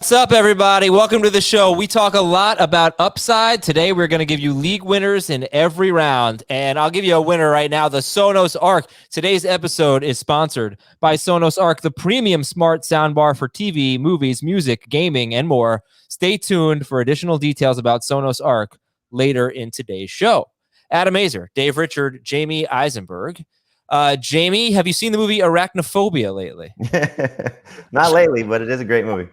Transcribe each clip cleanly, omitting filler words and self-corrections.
What's up, everybody? Welcome to the show. We talk a lot about upside. Today, we're going to give you league winners in every round. And I'll give you a winner right now, the Sonos Arc. Today's episode is sponsored by Sonos Arc, the premium smart soundbar for TV, movies, music, gaming, and more. Stay tuned for additional details about Sonos Arc later in today's show. Adam Azer, Dave Richard, Jamie Eisenberg. Jamie, have you seen the movie Arachnophobia lately? Not lately, but it is a great movie.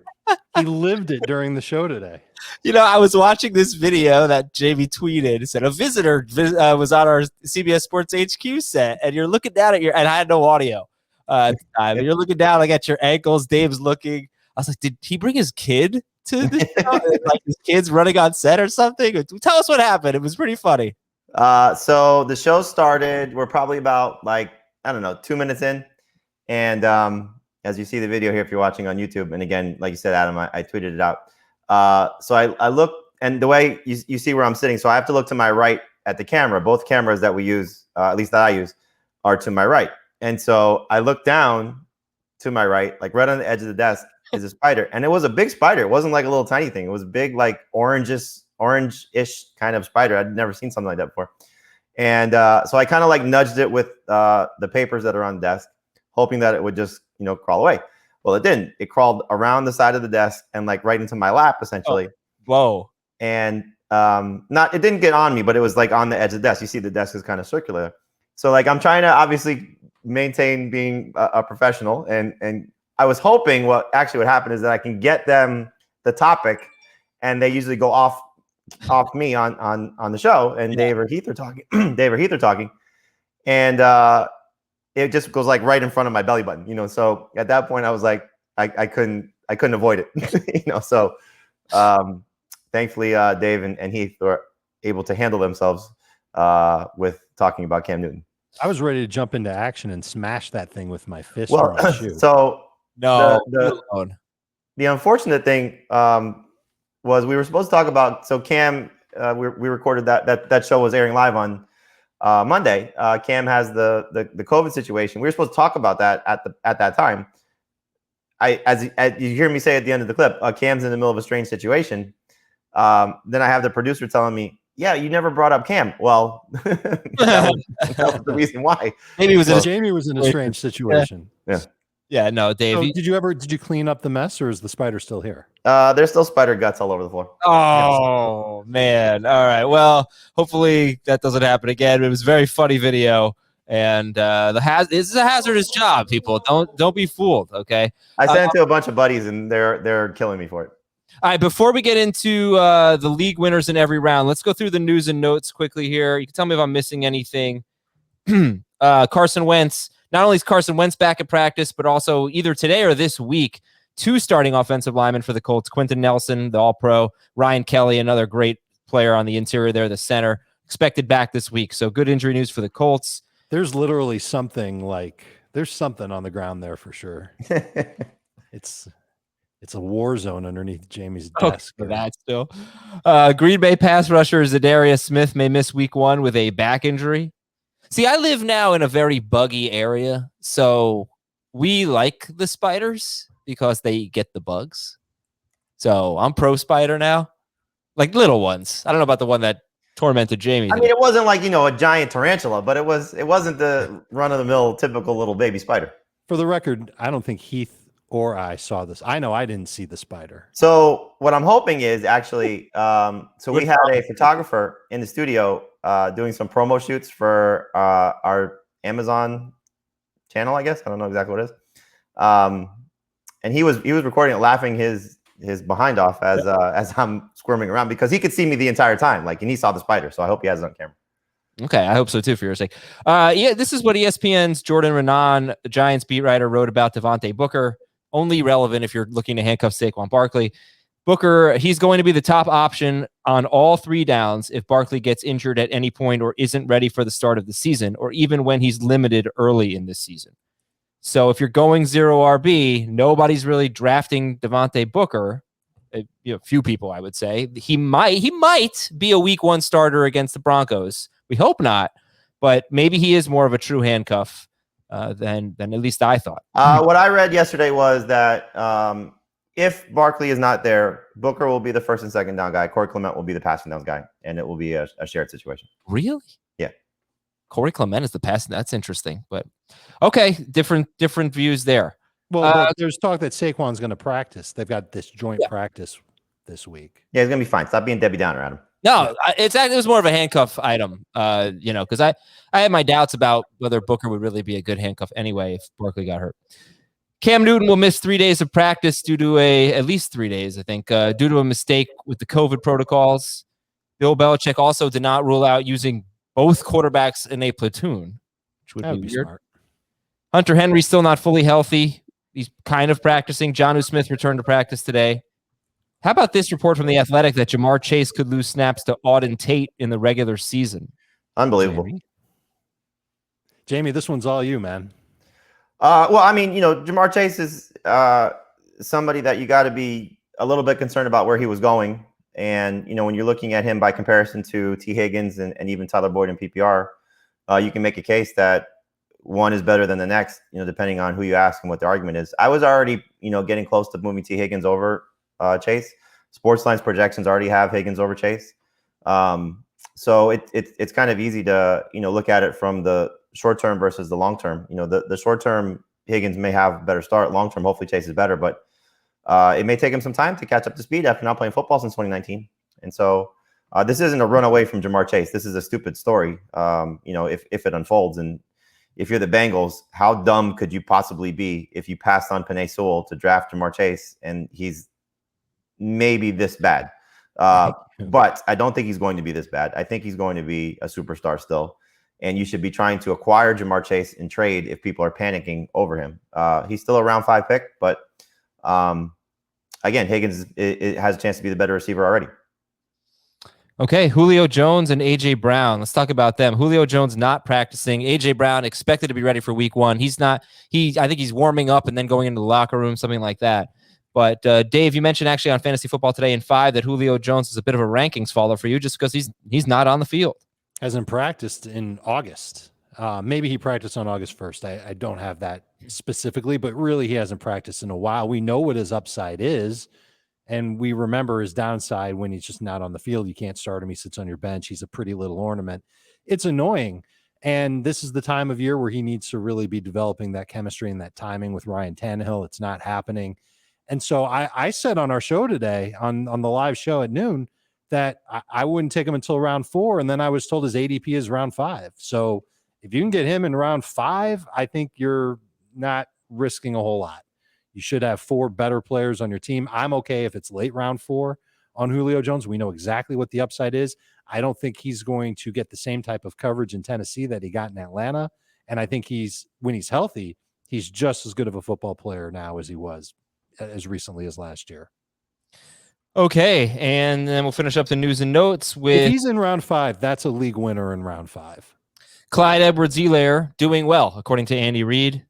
He lived it during the show today. You know, I was watching this video that Jamie tweeted. It said a visitor was on our CBS Sports HQ set, and you're looking down at and I had no audio at the time. And you're looking down like at your ankles. Dave's looking. I was like, did he bring his kid to this show? Like his kid's running on set or something? Tell us what happened. It was pretty funny. So the show started. We're probably about 2 minutes in, and as you see the video here, if you're watching on YouTube, and again, like you said, Adam, I tweeted it out. So I look, and the way you see where I'm sitting, so I have to look to my right at the camera. Both cameras that we use, at least that I use, are to my right. And so I look down to my right, like right on the edge of the desk is a spider. And it was a big spider. It wasn't like a little tiny thing. It was a big, like orange-ish kind of spider. I'd never seen something like that before. And so I kind of like nudged it with the papers that are on the desk, hoping that it would just crawl away. Well, it didn't. It crawled around the side of the desk and like right into my lap, essentially. Oh, whoa. And it didn't get on me, but it was like on the edge of the desk. You see the desk is kind of circular. So like I'm trying to obviously maintain being a professional. And I was hoping what actually would happen is that I can get them the topic, and they usually go off me on the show. And yeah. Dave or Heath are talking. And it just goes like right in front of my belly button, So at that point, I was like, I couldn't avoid it, So thankfully, Dave and Heath were able to handle themselves with talking about Cam Newton. I was ready to jump into action and smash that thing with my fist. Well, so no, the unfortunate thing was we were supposed to talk about. So Cam, we recorded that show was airing live on Monday. Cam has the COVID situation. We were supposed to talk about that at that time. As you hear me say at the end of the clip, Cam's in the middle of a strange situation. Then I have the producer telling me, "Yeah, you never brought up Cam." Well, that was the reason why. Maybe it was Jamie was in a strange situation. Yeah. No, Dave. So did you clean up the mess, or is the spider still here? There's still spider guts all over the floor. Oh, man. All right. Well, hopefully that doesn't happen again. It was a very funny video. And this is a hazardous job, people. Don't be fooled, okay? I sent it to a bunch of buddies, and they're killing me for it. All right, before we get into the league winners in every round, let's go through the news and notes quickly here. You can tell me if I'm missing anything. Carson Wentz. Not only is Carson Wentz back at practice, but also either today or this week, 2 starting offensive linemen for the Colts, Quentin Nelson, the All-Pro, Ryan Kelly, another great player on the interior there, the center, expected back this week. So good injury news for the Colts. There's literally something on the ground there for sure. It's a war zone underneath Jamie's desk. For that still. Green Bay pass rusher Zadarius Smith may miss week 1 with a back injury. See, I live now in a very buggy area, so we like the spiders because they get the bugs. So I'm pro spider now, like little ones. I don't know about the one that tormented Jamie. I mean, it wasn't like a giant tarantula, but it wasn't the run-of-the-mill typical little baby spider. For the record, I don't think Heath or I saw this. I know I didn't see the spider. So what I'm hoping is actually, so we had a photographer in the studio doing some promo shoots for our Amazon channel, I guess. I don't know exactly what it is. And he was recording it, laughing his behind off as I'm squirming around because he could see me the entire time, and he saw the spider. So I hope he has it on camera. Okay, I hope so too, for your sake. This is what ESPN's Jordan Renan, the Giants beat writer, wrote about Devontae Booker. Only relevant if you're looking to handcuff Saquon Barkley. Booker, he's going to be the top option on all 3 downs if Barkley gets injured at any point or isn't ready for the start of the season, or even when he's limited early in this season. So if you're going 0 RB, nobody's really drafting Devontae Booker. Few people, I would say. He might be a week 1 starter against the Broncos. We hope not, but maybe he is more of a true handcuff than at least I thought. What I read yesterday was that if Barkley is not there, Booker will be the first and second down guy. Corey Clement will be the passing down guy, and it will be a shared situation. Really? Yeah. Corey Clement is the passing. That's interesting, but okay, different views there. Well, but there's talk that Saquon's going to practice. They've got this joint practice this week. Yeah, he's gonna be fine. Stop being Debbie Downer, Adam. No, it was more of a handcuff item, because I had my doubts about whether Booker would really be a good handcuff anyway if Barkley got hurt. Cam Newton will miss 3 days of practice due to at least 3 days, I think, due to a mistake with the COVID protocols. Bill Belichick also did not rule out using both quarterbacks in a platoon, which would be weird. Smart. Hunter Henry's still not fully healthy. He's kind of practicing. Jonnu Smith returned to practice today. How about this report from The Athletic that Jamar Chase could lose snaps to Auden Tate in the regular season? Unbelievable. Jamie, this one's all you, man. Well, I mean, Jamar Chase is somebody that you got to be a little bit concerned about where he was going. And, when you're looking at him by comparison to T. Higgins and even Tyler Boyd in PPR, you can make a case that one is better than the next, depending on who you ask and what the argument is. I was already, getting close to moving T. Higgins over Chase. Sportsline's projections already have Higgins over Chase. So it's kind of easy to, look at it from the short term versus the long term. The short term Higgins may have a better start. Long term, hopefully Chase is better, but it may take him some time to catch up to speed after not playing football since 2019. And so this isn't a runaway from Jamar Chase. This is a stupid story. If it unfolds, and if you're the Bengals, how dumb could you possibly be if you passed on Penei Sewell to draft Jamar Chase and he's maybe this bad? But I don't think he's going to be this bad. I think he's going to be a superstar still. And you should be trying to acquire Jamar Chase in trade if people are panicking over him. He's still a round 5 pick, but again, Higgins it has a chance to be the better receiver already. Okay, Julio Jones and A.J. Brown. Let's talk about them. Julio Jones not practicing. A.J. Brown expected to be ready for week 1. He's not. I think he's warming up and then going into the locker room, something like that. But Dave, you mentioned actually on Fantasy Football Today in 5 that Julio Jones is a bit of a rankings faller for you just because he's not on the field. Hasn't practiced in August. Maybe he practiced on August 1st. I don't have that specifically, but really he hasn't practiced in a while. We know what his upside is, and we remember his downside when he's just not on the field. You can't start him. He sits on your bench. He's a pretty little ornament. It's annoying. And this is the time of year where he needs to really be developing that chemistry and that timing with Ryan Tannehill. It's not happening. And so I said on our show today, on the live show at noon, that I wouldn't take him until round 4. And then I was told his ADP is round 5. So if you can get him in round 5, I think you're not risking a whole lot. You should have 4 better players on your team. I'm okay if it's late round 4 on Julio Jones. We know exactly what the upside is. I don't think he's going to get the same type of coverage in Tennessee that he got in Atlanta. And I think when he's healthy, he's just as good of a football player now as he was as recently as last year. Okay, and then we'll finish up the news and notes with... If he's in round 5, that's a league winner in round 5. Clyde Edwards-Helaire doing well, according to Andy Reid.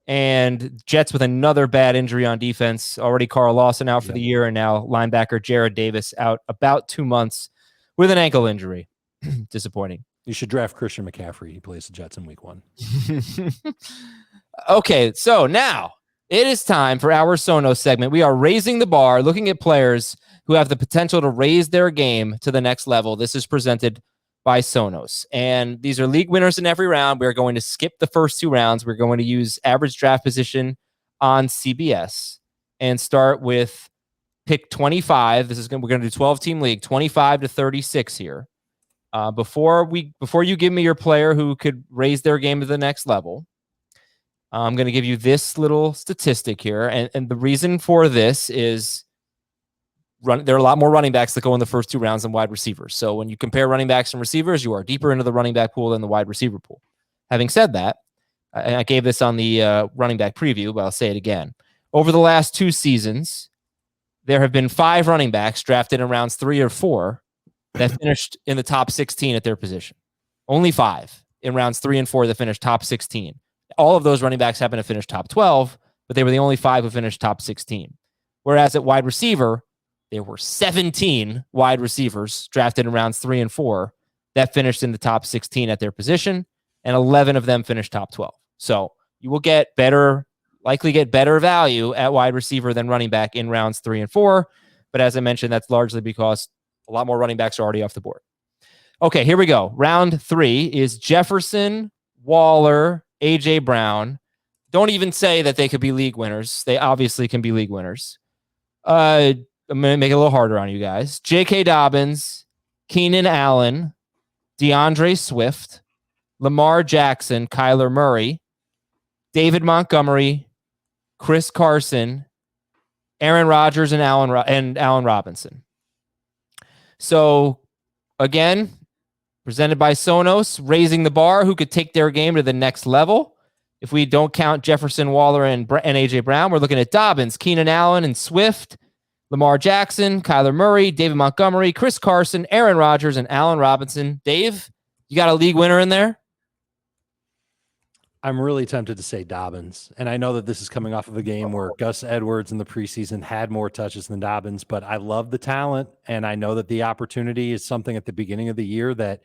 And Jets with another bad injury on defense. Already Carl Lawson out for the year, and now linebacker Jared Davis out about 2 months with an ankle injury. Disappointing. You should draft Christian McCaffrey. He plays the Jets in week 1. Okay, so now it is time for our Sonos segment. We are raising the bar, looking at players who have the potential to raise their game to the next level. This is presented by Sonos. And these are league winners in every round. We're going to skip the first 2 rounds. We're going to use average draft position on CBS and start with pick 25. We're going to do 12-team league, 25 to 36 here. Before you give me your player who could raise their game to the next level, I'm going to give you this little statistic here. And the reason for this is there are a lot more running backs that go in the first 2 rounds than wide receivers. So when you compare running backs and receivers, you are deeper into the running back pool than the wide receiver pool. Having said that, and I gave this on the running back preview, but I'll say it again. Over the last 2 seasons, there have been 5 running backs drafted in rounds 3 or 4 that finished in the top 16 at their position. Only 5 in rounds 3 and 4 that finished top 16. All of those running backs happen to finish top 12, but they were the only 5 who finished top 16. Whereas at wide receiver, there were 17 wide receivers drafted in rounds 3 and 4 that finished in the top 16 at their position, and 11 of them finished top 12. So you will get better likely get better value at wide receiver than running back in rounds 3 and 4. But as I mentioned, that's largely because a lot more running backs are already off the board. Okay, here we go. Round 3 is Jefferson, Waller, A.J. Brown. Don't even say that they could be league winners. They obviously can be league winners. I'm going to make it a little harder on you guys. J.K. Dobbins, Keenan Allen, DeAndre Swift, Lamar Jackson, Kyler Murray, David Montgomery, Chris Carson, Aaron Rodgers, and Allen Robinson. So, again, presented by Sonos, raising the bar, who could take their game to the next level. If we don't count Jefferson, Waller, and A.J. Brown, we're looking at Dobbins, Keenan Allen, and Swift, Lamar Jackson, Kyler Murray, David Montgomery, Chris Carson, Aaron Rodgers, and Allen Robinson. Dave, you got a league winner in there? I'm really tempted to say Dobbins. And I know that this is coming off of a game where Gus Edwards in the preseason had more touches than Dobbins, but I love the talent. And I know that the opportunity is something at the beginning of the year that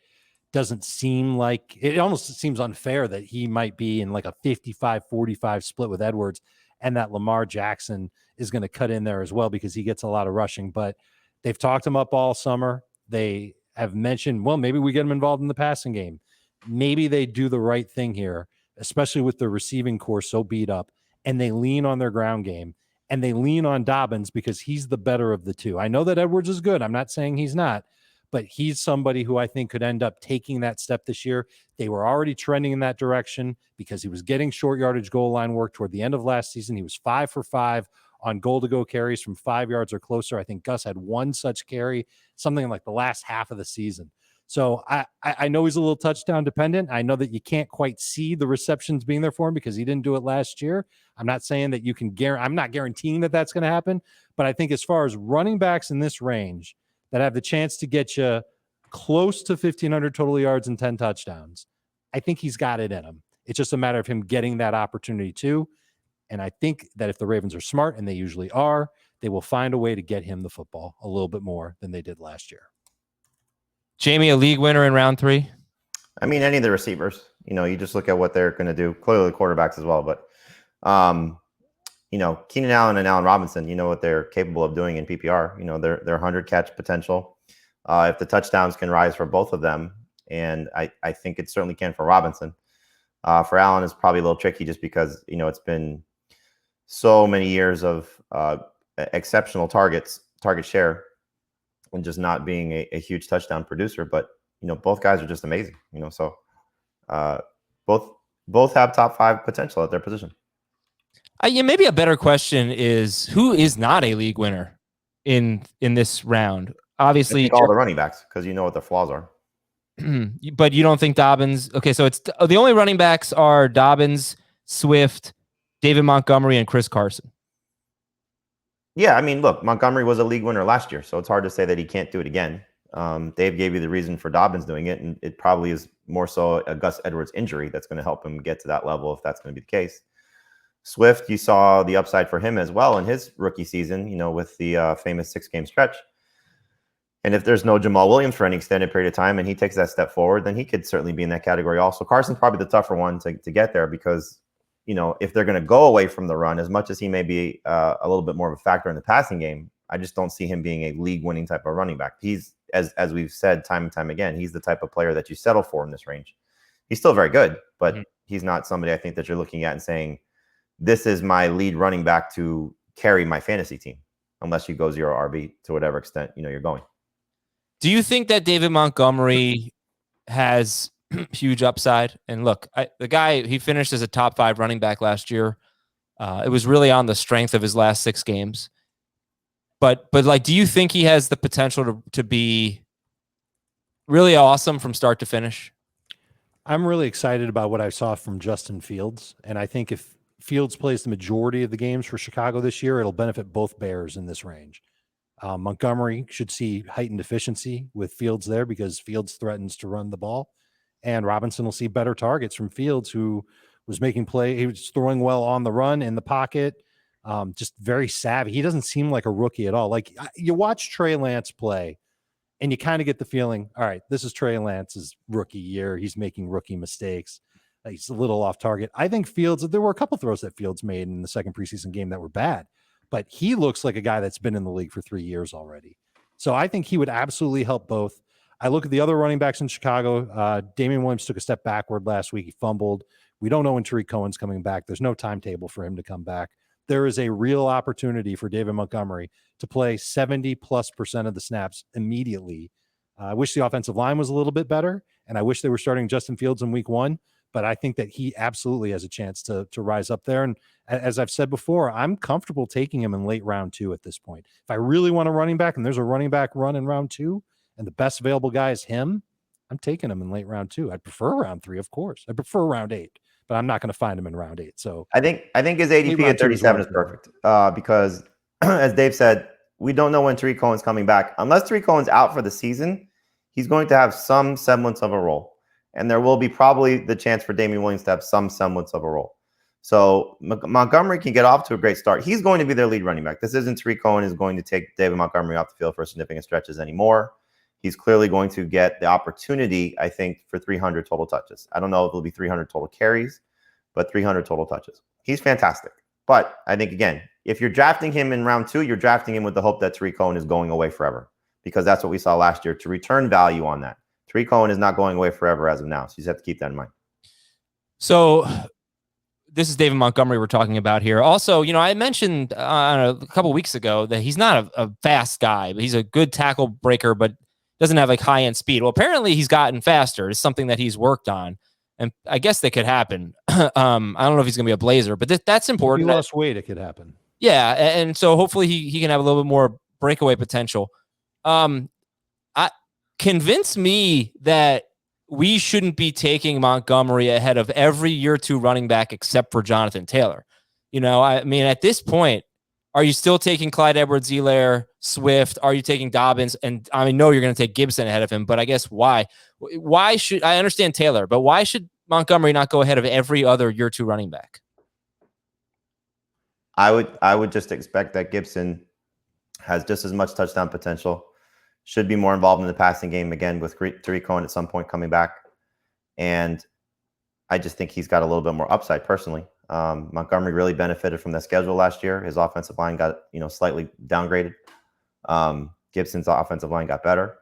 doesn't seem like, it almost seems unfair that he might be in like a 55-45 split with Edwards, and that Lamar Jackson is going to cut in there as well because he gets a lot of rushing. But they've talked him up all summer. They have mentioned, well, maybe we get him involved in the passing game. Maybe they do the right thing here, especially with the receiving core so beat up, and they lean on their ground game, and they lean on Dobbins because he's the better of the two. I know that Edwards is good. I'm not saying he's not, but he's somebody who I think could end up taking that step this year. They were already trending in that direction because he was getting short yardage goal line work toward the end of last season. He was 5 for 5 on goal-to-go carries from 5 yards or closer. I think Gus had one such carry, something like the last half of the season. So I know he's a little touchdown dependent. I know that you can't quite see the receptions being there for him because he didn't do it last year. I'm not saying that you can guarantee. I'm not guaranteeing that that's going to happen. But I think as far as running backs in this range that have the chance to get you close to 1,500 total yards and 10 touchdowns, I think he's got it in him. It's just a matter of him getting that opportunity too. And I think that if the Ravens are smart, and they usually are, they will find a way to get him the football a little bit more than they did last year. Jamie, a league winner in round 3? I mean, any of the receivers, you just look at what they're going to do. Clearly the quarterbacks as well, but, Keenan Allen and Allen Robinson, what they're capable of doing in PPR, their 100 catch potential. If the touchdowns can rise for both of them, and I think it certainly can for Robinson. For Allen, it's probably a little tricky just because, it's been so many years of exceptional target share, and just not being a huge touchdown producer. But, both guys are just amazing, so both have top 5 potential at their position. Maybe a better question is, who is not a league winner in this round? Obviously, all the running backs, because what their flaws are. But you don't think Dobbins? Okay, so it's the only running backs are Dobbins, Swift, David Montgomery, and Chris Carson. Yeah, I mean, look, Montgomery was a league winner last year, so it's hard to say that he can't do it again. Dave gave you the reason for Dobbins doing it, and it probably is more so a Gus Edwards injury that's going to help him get to that level, if that's going to be the case. Swift, you saw the upside for him as well in his rookie season, with the famous 6-game stretch. And if there's no Jamal Williams for any extended period of time and he takes that step forward, then he could certainly be in that category also. Carson's probably the tougher one to get there because, if they're going to go away from the run, as much as he may be a little bit more of a factor in the passing game, I just don't see him being a league-winning type of running back. He's, as we've said time and time again, he's the type of player that you settle for in this range. He's still very good, but he's not somebody I think that you're looking at and saying, this is my lead running back to carry my fantasy team, unless you go 0 RB to whatever extent, you're going. Do you think that David Montgomery has huge upside? And look, the guy, he finished as a top 5 running back last year. It was really on the strength of his last 6 games. But like, do you think he has the potential to be really awesome from start to finish? I'm really excited about what I saw from Justin Fields. And I think if Fields plays the majority of the games for Chicago this year, it'll benefit both Bears in this range. Montgomery should see heightened efficiency with Fields there because Fields threatens to run the ball. And Robinson will see better targets from Fields, who was making play. He was throwing well on the run in the pocket, just very savvy. He doesn't seem like a rookie at all. Like, you watch Trey Lance play and you kind of get the feeling, all right, this is Trey Lance's rookie year. He's making rookie mistakes. He's a little off target. I think Fields, there were a couple throws that Fields made in the second preseason game that were bad, but he looks like a guy that's been in the league for 3 years already. So I think he would absolutely help both. I look at the other running backs in Chicago. Damian Williams took a step backward last week. He fumbled. We don't know when Tariq Cohen's coming back. There's no timetable for him to come back. There is a real opportunity for David Montgomery to play 70+% of the snaps immediately. I wish the offensive line was a little bit better, and I wish they were starting Justin Fields in week 1. But I think that he absolutely has a chance to rise up there. And as I've said before, I'm comfortable taking him in late round 2 at this point. If I really want a running back and there's a running back run in round 2 and the best available guy is him, I'm taking him in late round 2. I'd prefer round 3, of course. I prefer round 8, but I'm not going to find him in round 8. So I think his ADP at 37 is perfect because, as Dave said, we don't know when Tariq Cohen's coming back. Unless Tariq Cohen's out for the season, he's going to have some semblance of a role. And there will be probably the chance for Damian Williams to have some semblance of a role. So Montgomery can get off to a great start. He's going to be their lead running back. This isn't Tariq Cohen is going to take David Montgomery off the field for significant stretches anymore. He's clearly going to get the opportunity, I think, for 300 total touches. I don't know if it'll be 300 total carries, but 300 total touches. He's fantastic. But I think, again, if you're drafting him in round 2, you're drafting him with the hope that Tariq Cohen is going away forever, because that's what we saw last year, to return value on that. Tariq Cohen is not going away forever as of now, so you just have to keep that in mind. So this is David Montgomery we're talking about here. Also, I mentioned a couple weeks ago that he's not a fast guy, but he's a good tackle breaker, but doesn't have like high-end speed. Well, apparently he's gotten faster. It's something that he's worked on, and I guess that could happen. I don't know if he's going to be a blazer, but that's important. If he lost weight, it could happen. Yeah, and so hopefully he can have a little bit more breakaway potential. Convince me that we shouldn't be taking Montgomery ahead of every year 2 running back except for Jonathan Taylor. I mean, at this point, are you still taking Clyde Edwards-Helaire, Swift? Are you taking Dobbins? And I know you're going to take Gibson ahead of him, but I guess why? Why should I understand Taylor, but why should Montgomery not go ahead of every other year 2 running back? I would just expect that Gibson has just as much touchdown potential. Should be more involved in the passing game again with Tariq Cohen at some point coming back. And I just think he's got a little bit more upside personally. Montgomery really benefited from the schedule last year. His offensive line got, slightly downgraded. Gibson's offensive line got better.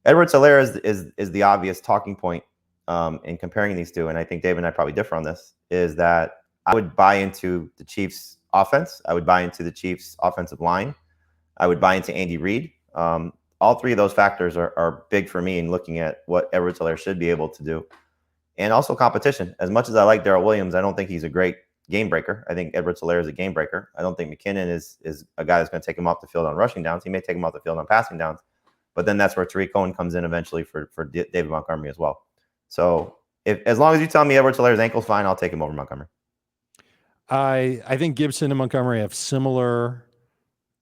Edwards-Helaire is the obvious talking point in comparing these two. And I think Dave and I probably differ on this, is that I would buy into the Chiefs offense. I would buy into the Chiefs offensive line. I would buy into Andy Reid. All 3 of those factors are big for me in looking at what Edwards-Helaire should be able to do. And also competition. As much as I like Darrell Williams, I don't think he's a great game breaker. I think Edwards-Helaire is a game breaker. I don't think McKinnon is a guy that's going to take him off the field on rushing downs. He may take him off the field on passing downs. But then that's where Tariq Cohen comes in eventually for David Montgomery as well. So as long as you tell me Edwards-Helaire's ankle's fine, I'll take him over Montgomery. I think Gibson and Montgomery have similar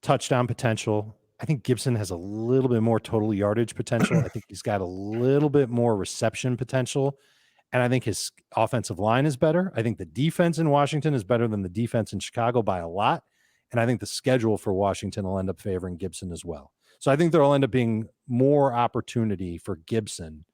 touchdown potential. I think Gibson has a little bit more total yardage potential. I think he's got a little bit more reception potential. And I think his offensive line is better. I think the defense in Washington is better than the defense in Chicago by a lot. And I think the schedule for Washington will end up favoring Gibson as well. So I think there will end up being more opportunity for Gibson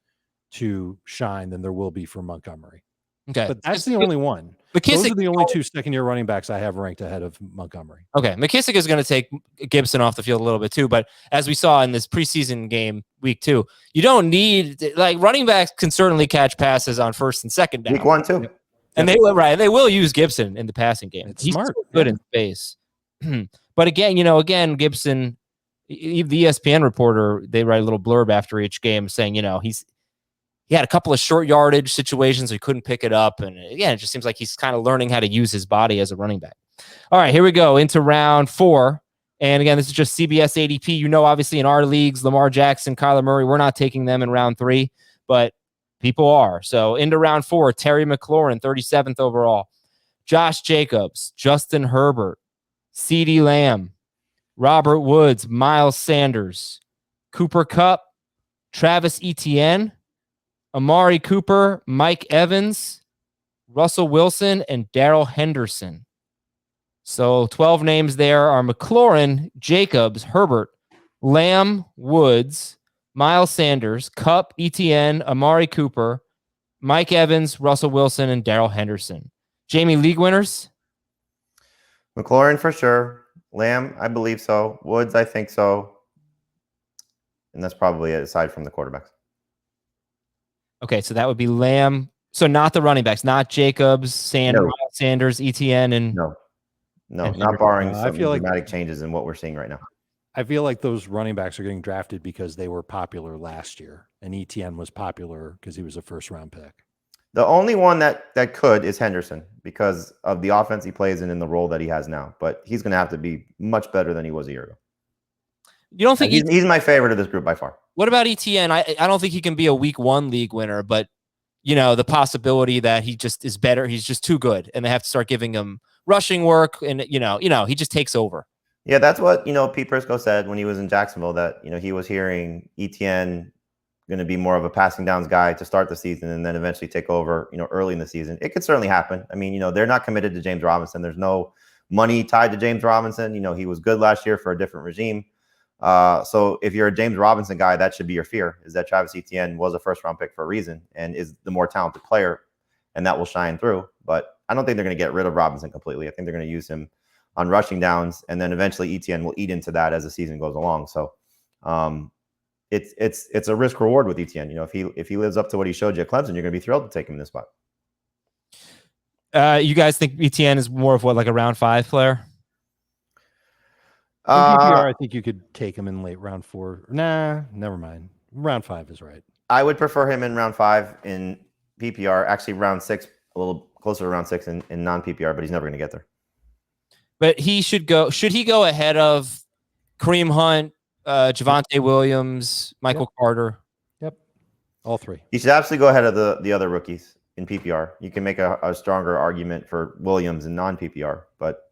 to shine than there will be for Montgomery. Okay. But that's the only one. Those are the only 2 second-year running backs I have ranked ahead of Montgomery. Okay. McKissick is going to take Gibson off the field a little bit too, but as we saw in this preseason game, week 2, you don't need, running backs can certainly catch passes on first and second down. Week 1 too. And they will use Gibson in the passing game. It's He's smart. Good in space. But again, Gibson, the ESPN reporter, they write a little blurb after each game saying, he had a couple of short yardage situations. So he couldn't pick it up. And again, it just seems like he's kind of learning how to use his body as a running back. All right, here we go into round 4. And again, this is just CBS ADP. Obviously in our leagues, Lamar Jackson, Kyler Murray, we're not taking them in round 3, but people are. So into round 4, Terry McLaurin, 37th overall. Josh Jacobs, Justin Herbert, CeeDee Lamb, Robert Woods, Miles Sanders, Cooper Kupp, Travis Etienne, Amari Cooper, Mike Evans, Russell Wilson, and Darrell Henderson. So 12 names there are McLaurin, Jacobs, Herbert, Lamb, Woods, Miles Sanders, Kupp, Etienne, Amari Cooper, Mike Evans, Russell Wilson, and Darrell Henderson. Jamie, league winners? McLaurin for sure. Lamb, I believe so. Woods, I think so. And that's probably it, aside from the quarterbacks. Okay, so that would be Lamb. So not the running backs, not Jacobs, Sanders, ETN, and no, and not barring I some feel like dramatic changes in what we're seeing right now. I feel like those running backs are getting drafted because they were popular last year, and ETN was popular because he was a first-round pick. The only one that could is Henderson because of the offense he plays in the role that he has now. But he's going to have to be much better than he was a year ago. You don't think he's my favorite of this group by far? What about ETN? I don't think he can be a week 1 league winner, but the possibility that he just is better. He's just too good, and they have to start giving him rushing work, and he just takes over. Yeah, that's what Pete Prisco said when he was in Jacksonville. That he was hearing ETN going to be more of a passing downs guy to start the season, and then eventually take over. Early in the season, it could certainly happen. I mean, they're not committed to James Robinson. There's no money tied to James Robinson. He was good last year for a different regime. So if you're a James Robinson guy, that should be your fear, is that Travis Etienne was a first-round pick for a reason and is the more talented player, and that will shine through. But I don't think they're going to get rid of Robinson completely. I think they're going to use him on rushing downs, and then eventually Etienne will eat into that as the season goes along. So it's a risk reward with Etienne. If he lives up to what he showed you at Clemson, you're going to be thrilled to take him in this spot. You guys think Etienne is more of like a round 5 player? In PPR, I think you could take him in late round 4. Nah, never mind. Round 5 is right. I would prefer him in round 5 in PPR. Actually, round 6, a little closer to round 6 in non-PPR, but he's never going to get there. But he should go. Should he go ahead of Kareem Hunt, Javonte Williams, Michael Carter? Yep, all 3. He should absolutely go ahead of the other rookies in PPR. You can make a stronger argument for Williams in non-PPR, but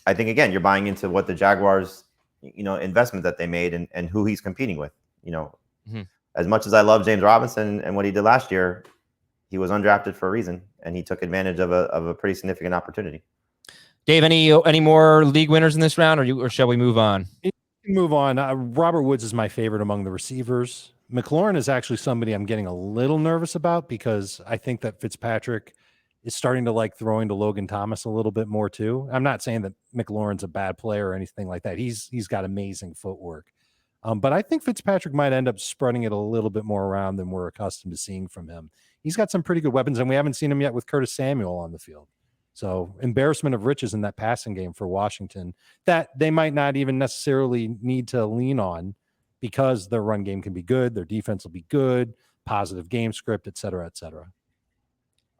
I think, again, you're buying into what the Jaguars, investment that they made and who he's competing with. As much as I love James Robinson and what he did last year, he was undrafted for a reason, and he took advantage of a pretty significant opportunity. Dave, any more league winners in this round, or shall we move on? Move on. Robert Woods is my favorite among the receivers. McLaurin is actually somebody I'm getting a little nervous about because I think that Fitzpatrick is starting to like throwing to Logan Thomas a little bit more too. I'm not saying that McLaurin's a bad player or anything like that. He's got amazing footwork. But I think Fitzpatrick might end up spreading it a little bit more around than we're accustomed to seeing from him. He's got some pretty good weapons, and we haven't seen him yet with Curtis Samuel on the field. So embarrassment of riches in that passing game for Washington that they might not even necessarily need to lean on because their run game can be good. Their defense will be good, positive game script, et cetera, et cetera.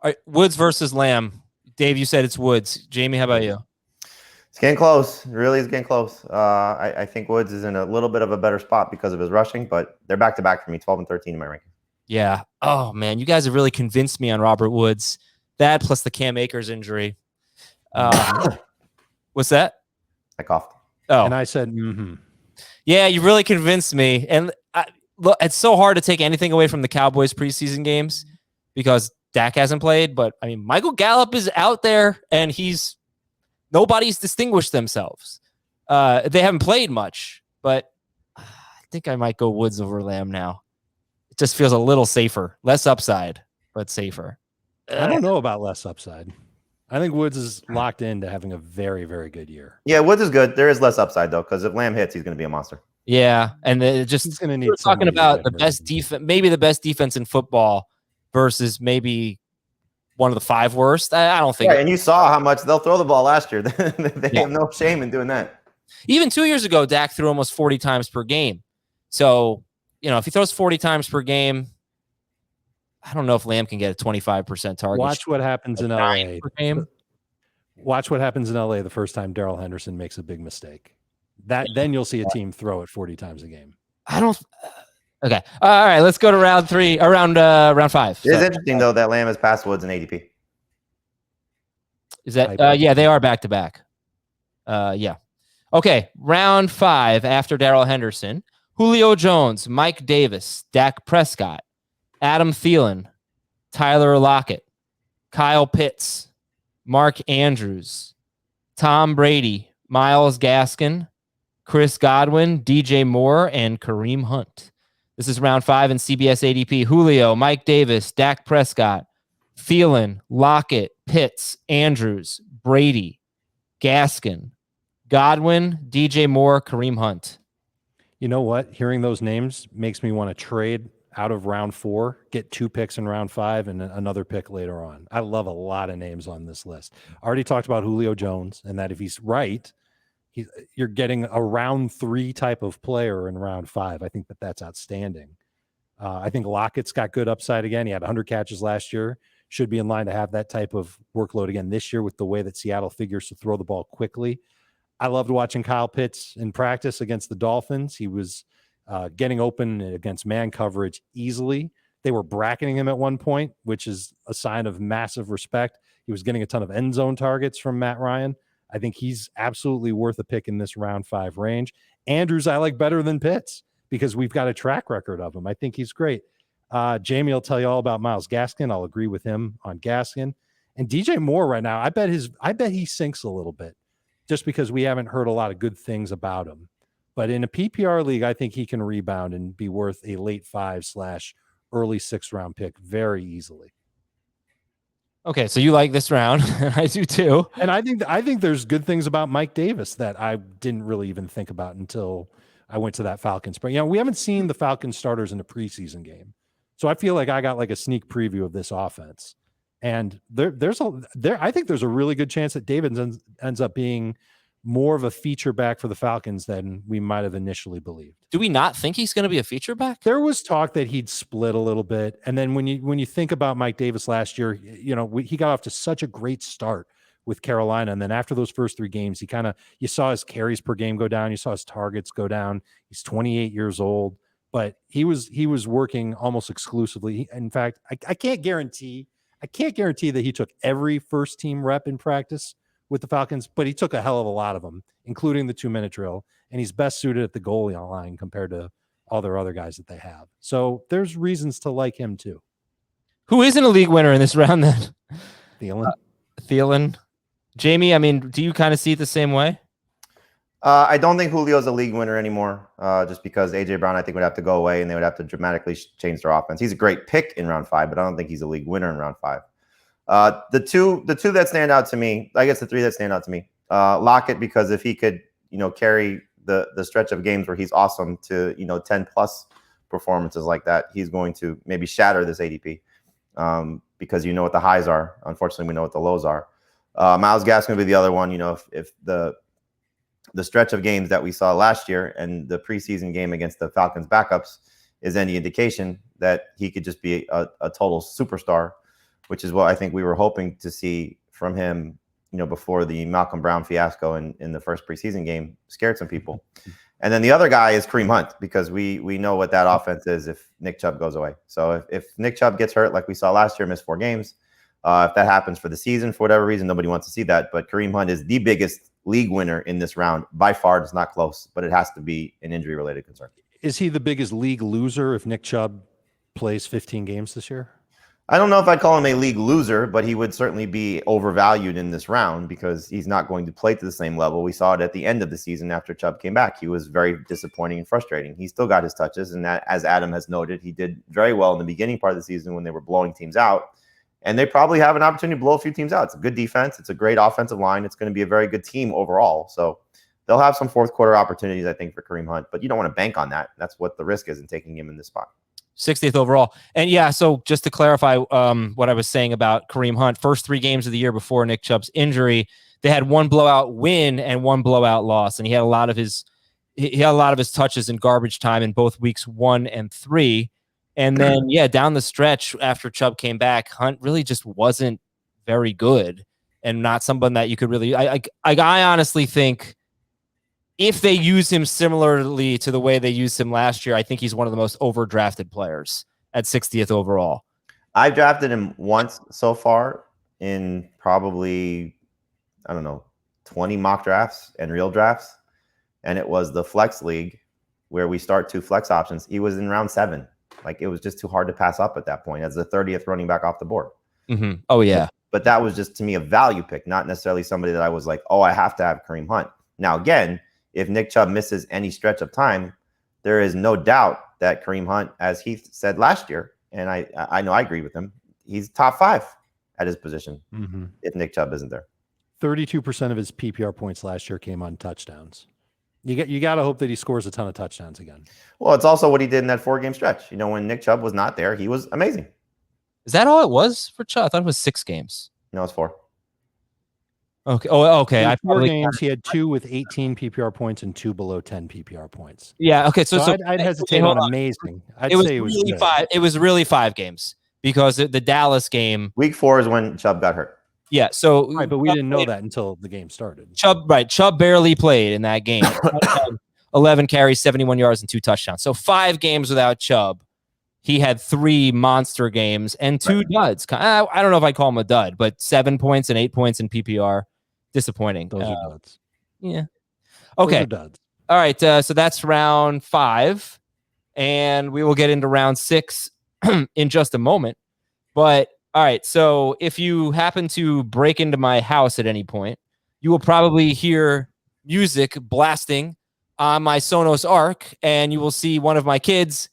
All right, Woods versus Lamb. Dave, you said it's Woods. Jamie, how about you? It's getting close. It really is getting close. I think Woods is in a little bit of a better spot because of his rushing, but they're back-to-back for me, 12 and 13 in my ranking. Yeah. Oh, man, you guys have really convinced me on Robert Woods. That plus the Cam Akers injury. What's that? I coughed. Oh. And I said, Yeah, you really convinced me. And look, it's so hard to take anything away from the Cowboys preseason games because Dak hasn't played. But, I mean, Michael Gallup is out there, and nobody's distinguished themselves. They haven't played much, but I think I might go Woods over Lamb now. It just feels a little safer. Less upside, but safer. I don't know about less upside. I think Woods is locked into having a very, very good year. Yeah, Woods is good. There is less upside, though, because if Lamb hits, he's going to be a monster. Yeah, and he's going to need. We're talking about the best defense, maybe the best defense in football versus maybe one of the 5 worst. I don't think. Yeah, and you saw how much they'll throw the ball last year. They have no shame in doing that. Even 2 years ago, Dak threw almost 40 times per game. So, if he throws 40 times per game, I don't know if Lamb can get a 25% target. Watch what happens in LA. Watch what happens in LA the first time Darrell Henderson makes a big mistake. Then you'll see a team throw it 40 times a game. I don't. Okay. All right. Let's go to round 3. Round 5. It is interesting though that Lamb has passed Woods in ADP. Is that? Yeah, they are back to back. Yeah. Okay. Round 5 after Darrell Henderson, Julio Jones, Mike Davis, Dak Prescott, Adam Thielen, Tyler Lockett, Kyle Pitts, Mark Andrews, Tom Brady, Myles Gaskin, Chris Godwin, DJ Moore, and Kareem Hunt. This is round 5 in CBS ADP. Julio, Mike Davis, Dak Prescott, Thielen, Lockett, Pitts, Andrews, Brady, Gaskin, Godwin, DJ Moore, Kareem Hunt. You know what? Hearing those names makes me want to trade out of round 4, get 2 picks in round 5 and another pick later on. I love a lot of names on this list. I already talked about Julio Jones, and that if he's right, you're getting a round 3 type of player in round 5. I think that's outstanding. I think Lockett's got good upside again. He had 100 catches last year. Should be in line to have that type of workload again this year with the way that Seattle figures to throw the ball quickly. I loved watching Kyle Pitts in practice against the Dolphins. He was getting open against man coverage easily. They were bracketing him at one point, which is a sign of massive respect. He was getting a ton of end zone targets from Matt Ryan. I think he's absolutely worth a pick in this round 5 range. Andrews, I like better than Pitts because we've got a track record of him. I think he's great. Jamie will tell you all about Myles Gaskin. I'll agree with him on Gaskin. And DJ Moore right now, I bet he sinks a little bit just because we haven't heard a lot of good things about him. But in a PPR league, I think he can rebound and be worth a late 5/early 6th round pick very easily. Okay, so you like this round. I do too. And I think there's good things about Mike Davis that I didn't really even think about until I went to that Falcons. But we haven't seen the Falcons starters in a preseason game. So I feel like I got like a sneak preview of this offense. And I think there's a really good chance that Davis ends up being more of a feature back for the Falcons than we might have initially believed. Do we not think he's going to be a feature back? There was talk that he'd split a little bit. And then when you think about Mike Davis last year, he got off to such a great start with Carolina. And then after those first 3 games, you saw his carries per game go down. You saw his targets go down. He's 28 years old, but he was working almost exclusively. In fact, I can't guarantee that he took every first team rep in practice with the Falcons, but he took a hell of a lot of them, including the 2-minute drill. And he's best suited at the goalie line compared to all their other guys that they have. So there's reasons to like him too. Who isn't a league winner in this round then? Thielen. Jamie, I mean, do you kind of see it the same way? I don't think Julio's a league winner anymore, just because A.J. Brown, I think, would have to go away and they would have to dramatically change their offense. He's a great pick in round 5, but I don't think he's a league winner in round 5. The two that stand out to me, I guess the 3 that stand out to me, Lockett, because if he could, carry the stretch of games where he's awesome to, 10 plus performances like that, he's going to maybe shatter this ADP, because what the highs are. Unfortunately, we know what the lows are. Myles Gaskin will be the other one. If the stretch of games that we saw last year and the preseason game against the Falcons backups is any indication that he could just be a total superstar, which is what I think we were hoping to see from him, before the Malcolm Brown fiasco in the first preseason game scared some people. And then the other guy is Kareem Hunt, because we know what that offense is if Nick Chubb goes away. So if Nick Chubb gets hurt like we saw last year, missed 4 games, if that happens for the season, for whatever reason, nobody wants to see that. But Kareem Hunt is the biggest league winner in this round. By far, it's not close, but it has to be an injury-related concern. Is he the biggest league loser if Nick Chubb plays 15 games this year? I don't know if I'd call him a league loser, but he would certainly be overvalued in this round because he's not going to play to the same level. We saw it at the end of the season after Chubb came back. He was very disappointing and frustrating. He still got his touches, and that, as Adam has noted, he did very well in the beginning part of the season when they were blowing teams out. And they probably have an opportunity to blow a few teams out. It's a good defense. It's a great offensive line. It's going to be a very good team overall. So they'll have some fourth quarter opportunities, I think, for Kareem Hunt. But you don't want to bank on that. That's what the risk is in taking him in this spot. 60th overall. And yeah, so just to clarify what I was saying about Kareem Hunt, first 3 games of the year before Nick Chubb's injury, they had 1 blowout win and 1 blowout loss. And he had a lot of his touches in garbage time in both weeks 1 and 3. And then, down the stretch after Chubb came back, Hunt really just wasn't very good and not someone that you could really, I honestly think if they use him similarly to the way they used him last year, I think he's one of the most overdrafted players at 60th overall. I've drafted him once so far in probably, 20 mock drafts and real drafts. And it was the flex league where we start 2 flex options. He was in round 7. Like, it was just too hard to pass up at that point as the 30th running back off the board. Mm-hmm. Oh, yeah. But that was just, to me, a value pick, not necessarily somebody that I was like, oh, I have to have Kareem Hunt. Now, again, if Nick Chubb misses any stretch of time, there is no doubt that Kareem Hunt, as Heath said last year, and I know I agree with him, he's top 5 at his position if Nick Chubb isn't there. 32% of his PPR points last year came on touchdowns. You got to hope that he scores a ton of touchdowns again. Well, it's also what he did in that 4-game stretch. You know, when Nick Chubb was not there, he was amazing. Is that all it was for Chubb? I thought it was 6 games. No, it's 4. Okay. Oh, okay. In 4 games, he had 2 with 18 PPR points and 2 below 10 PPR points. Yeah. Okay. So I'd hesitate on amazing. I'd say it was really good. 5. It was really 5 games because the Dallas game. Week 4 is when Chubb got hurt. Yeah. So Right, but we didn't know that until the game started. Chubb barely played in that game. 11 carries, 71 yards, and 2 touchdowns. So 5 games without Chubb. He had 3 monster games and 2 duds. I don't know if I call him a dud, but 7 points and 8 points in PPR. Disappointing. Those are duds. Yeah. Okay. Those are duds. All right. So that's round 5. And we will get into round 6 in just a moment. But all right. So if you happen to break into my house at any point, you will probably hear music blasting on my Sonos Arc, and you will see one of my kids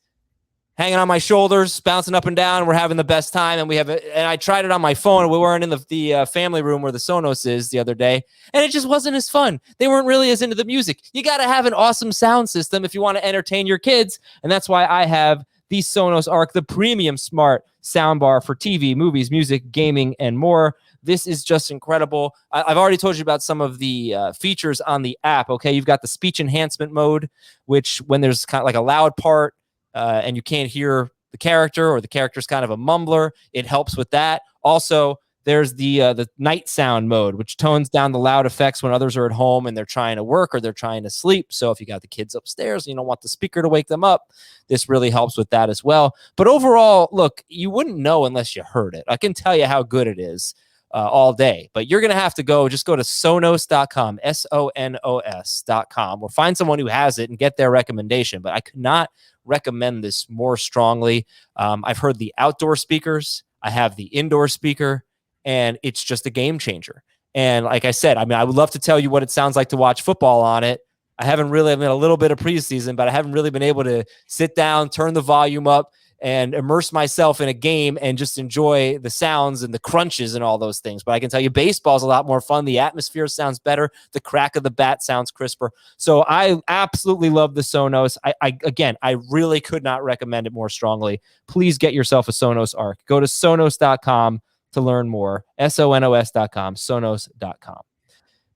hanging on my shoulders, bouncing up and down. We're having the best time, and and I tried it on my phone. We weren't in the family room where the Sonos is the other day, and it just wasn't as fun. They weren't really as into the music. You got to have an awesome sound system if you want to entertain your kids, and that's why I have the Sonos Arc, the premium smart soundbar for TV, movies, music, gaming, and more. This is just incredible. I've already told you about some of the features on the app. Okay, you've got the speech enhancement mode, which when there's kind of like a loud part and you can't hear the character, or the character's kind of a mumbler, it helps with that. Also, there's the night sound mode, which tones down the loud effects when others are at home and they're trying to work or they're trying to sleep. So if you got the kids upstairs and you don't want the speaker to wake them up, this really helps with that as well. But overall, look, you wouldn't know unless you heard it. I can tell you how good it is all day, but you're going to have to go to Sonos.com, Sonos.com, or find someone who has it and get their recommendation. But I could not recommend this more strongly. I've heard the outdoor speakers. I have the indoor speaker, and it's just a game changer. And like I said, I mean, I would love to tell you what it sounds like to watch football on it. I haven't really, I mean, a little bit of preseason, but I haven't really been able to sit down, turn the volume up, and immerse myself in a game and just enjoy the sounds and the crunches and all those things. But I can tell you baseball is a lot more fun. The atmosphere sounds better. The crack of the bat sounds crisper. So I absolutely love the Sonos. Again, I really could not recommend it more strongly. Please get yourself a Sonos Arc. Go to Sonos.com to learn more. Sonos.com, Sonos.com.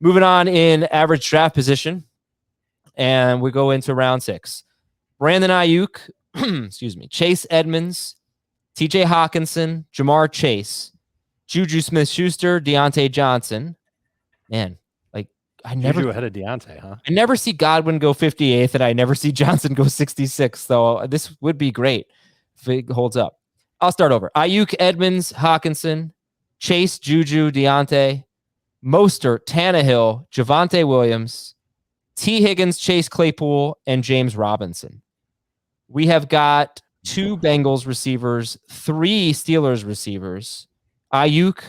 Moving on in average draft position, and we go into round 6. Brandon Ayuk, excuse me, Chase Edmonds, TJ Hawkinson, Jamar Chase, Juju Smith-Schuster, Deontay Johnson. Man, like Juju ahead of Deontay, huh? I never see Godwin go 58th, and I never see Johnson go 66th. So this would be great if it holds up. I'll start over. Ayuk, Edmonds, Hawkinson, Chase, Juju, Deontay, Mostert, Tannehill, Javonte Williams, T. Higgins, Chase Claypool, and James Robinson. We have got 2 Bengals receivers, 3 Steelers receivers, Ayuk,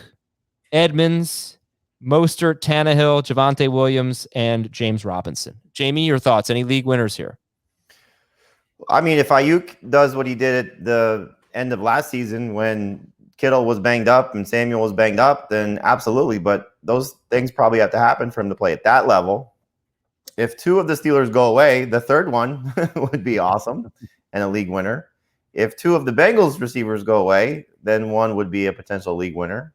Edmonds, Mostert, Tannehill, Javonte Williams, and James Robinson. Jamie, your thoughts? Any league winners here? I mean, if Ayuk does what he did at the end of last season when Kittle was banged up and Samuel was banged up, then absolutely. But those things probably have to happen for him to play at that level. If 2 of the Steelers go away, the third one would be awesome and a league winner. If 2 of the Bengals receivers go away, then 1 would be a potential league winner.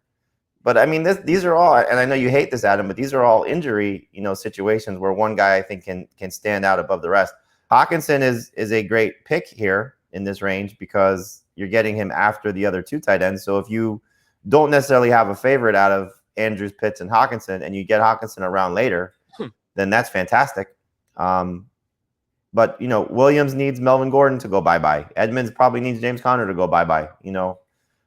But I mean, these are all, and I know you hate this, Adam, but these are all injury, situations where one guy I think can stand out above the rest. Hawkinson is a great pick here in this range because you're getting him after the other 2 tight ends. So if you don't necessarily have a favorite out of Andrews, Pitts, and Hawkinson, and you get Hawkinson around later, then that's fantastic. But, Williams needs Melvin Gordon to go bye-bye. Edmonds probably needs James Conner to go bye-bye.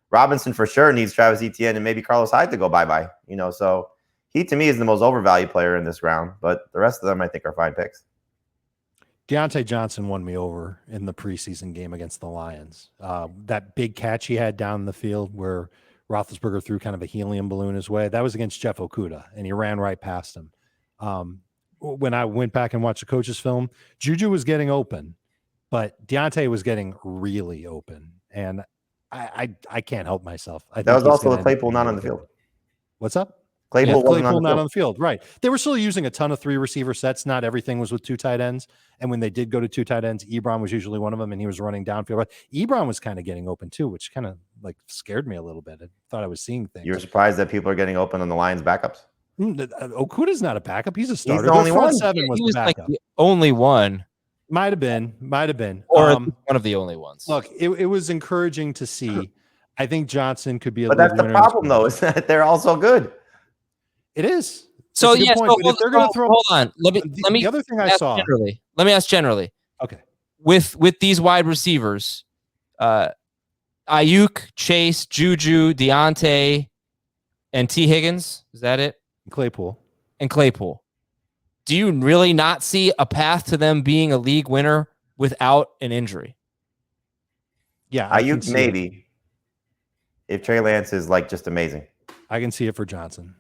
Robinson for sure needs Travis Etienne and maybe Carlos Hyde to go bye-bye. So he, to me, is the most overvalued player in this round. But the rest of them, I think, are fine picks. Deontay Johnson won me over in the preseason game against the Lions. That big catch he had down the field where Roethlisberger threw kind of a helium balloon his way, that was against Jeff Okudah, and he ran right past him. When I went back and watched the coach's film, Juju was getting open, but Deontay was getting really open, and I can't help myself. I That think was he's also gonna the end up Claypool being not really on the good. field. What's up? Claypool wasn't Claypool on the not field. on the field, right? They were still using a ton of 3 receiver sets. Not everything was with 2 tight ends, and when they did go to 2 tight ends, Ebron was usually one of them, and he was running downfield. But Ebron was kind of getting open too, which kind of like scared me a little bit. I thought I was seeing things. You're surprised that people are getting open on the Lions backups? Okuda's not a backup; he's a starter. the only front one. 7 was He the was like backup. the only one, Might have been. or one of the only ones. Look, it was encouraging to see. I think Johnson could be a But league that's the winner in this problem, though, is that they're all so good. It is. So It's a good yeah, point, but if they're going to throw, hold on. Let me the other thing I ask saw. generally. Let me ask generally. Okay. With these wide receivers, Ayuk, Chase, Juju, Deontay, and T. Higgins. Is that it? Claypool. And Claypool. Do you really not see a path to them being a league winner without an injury? Yeah, I can Ayuk see maybe. If Trey Lance is like just amazing. I can see it for Johnson.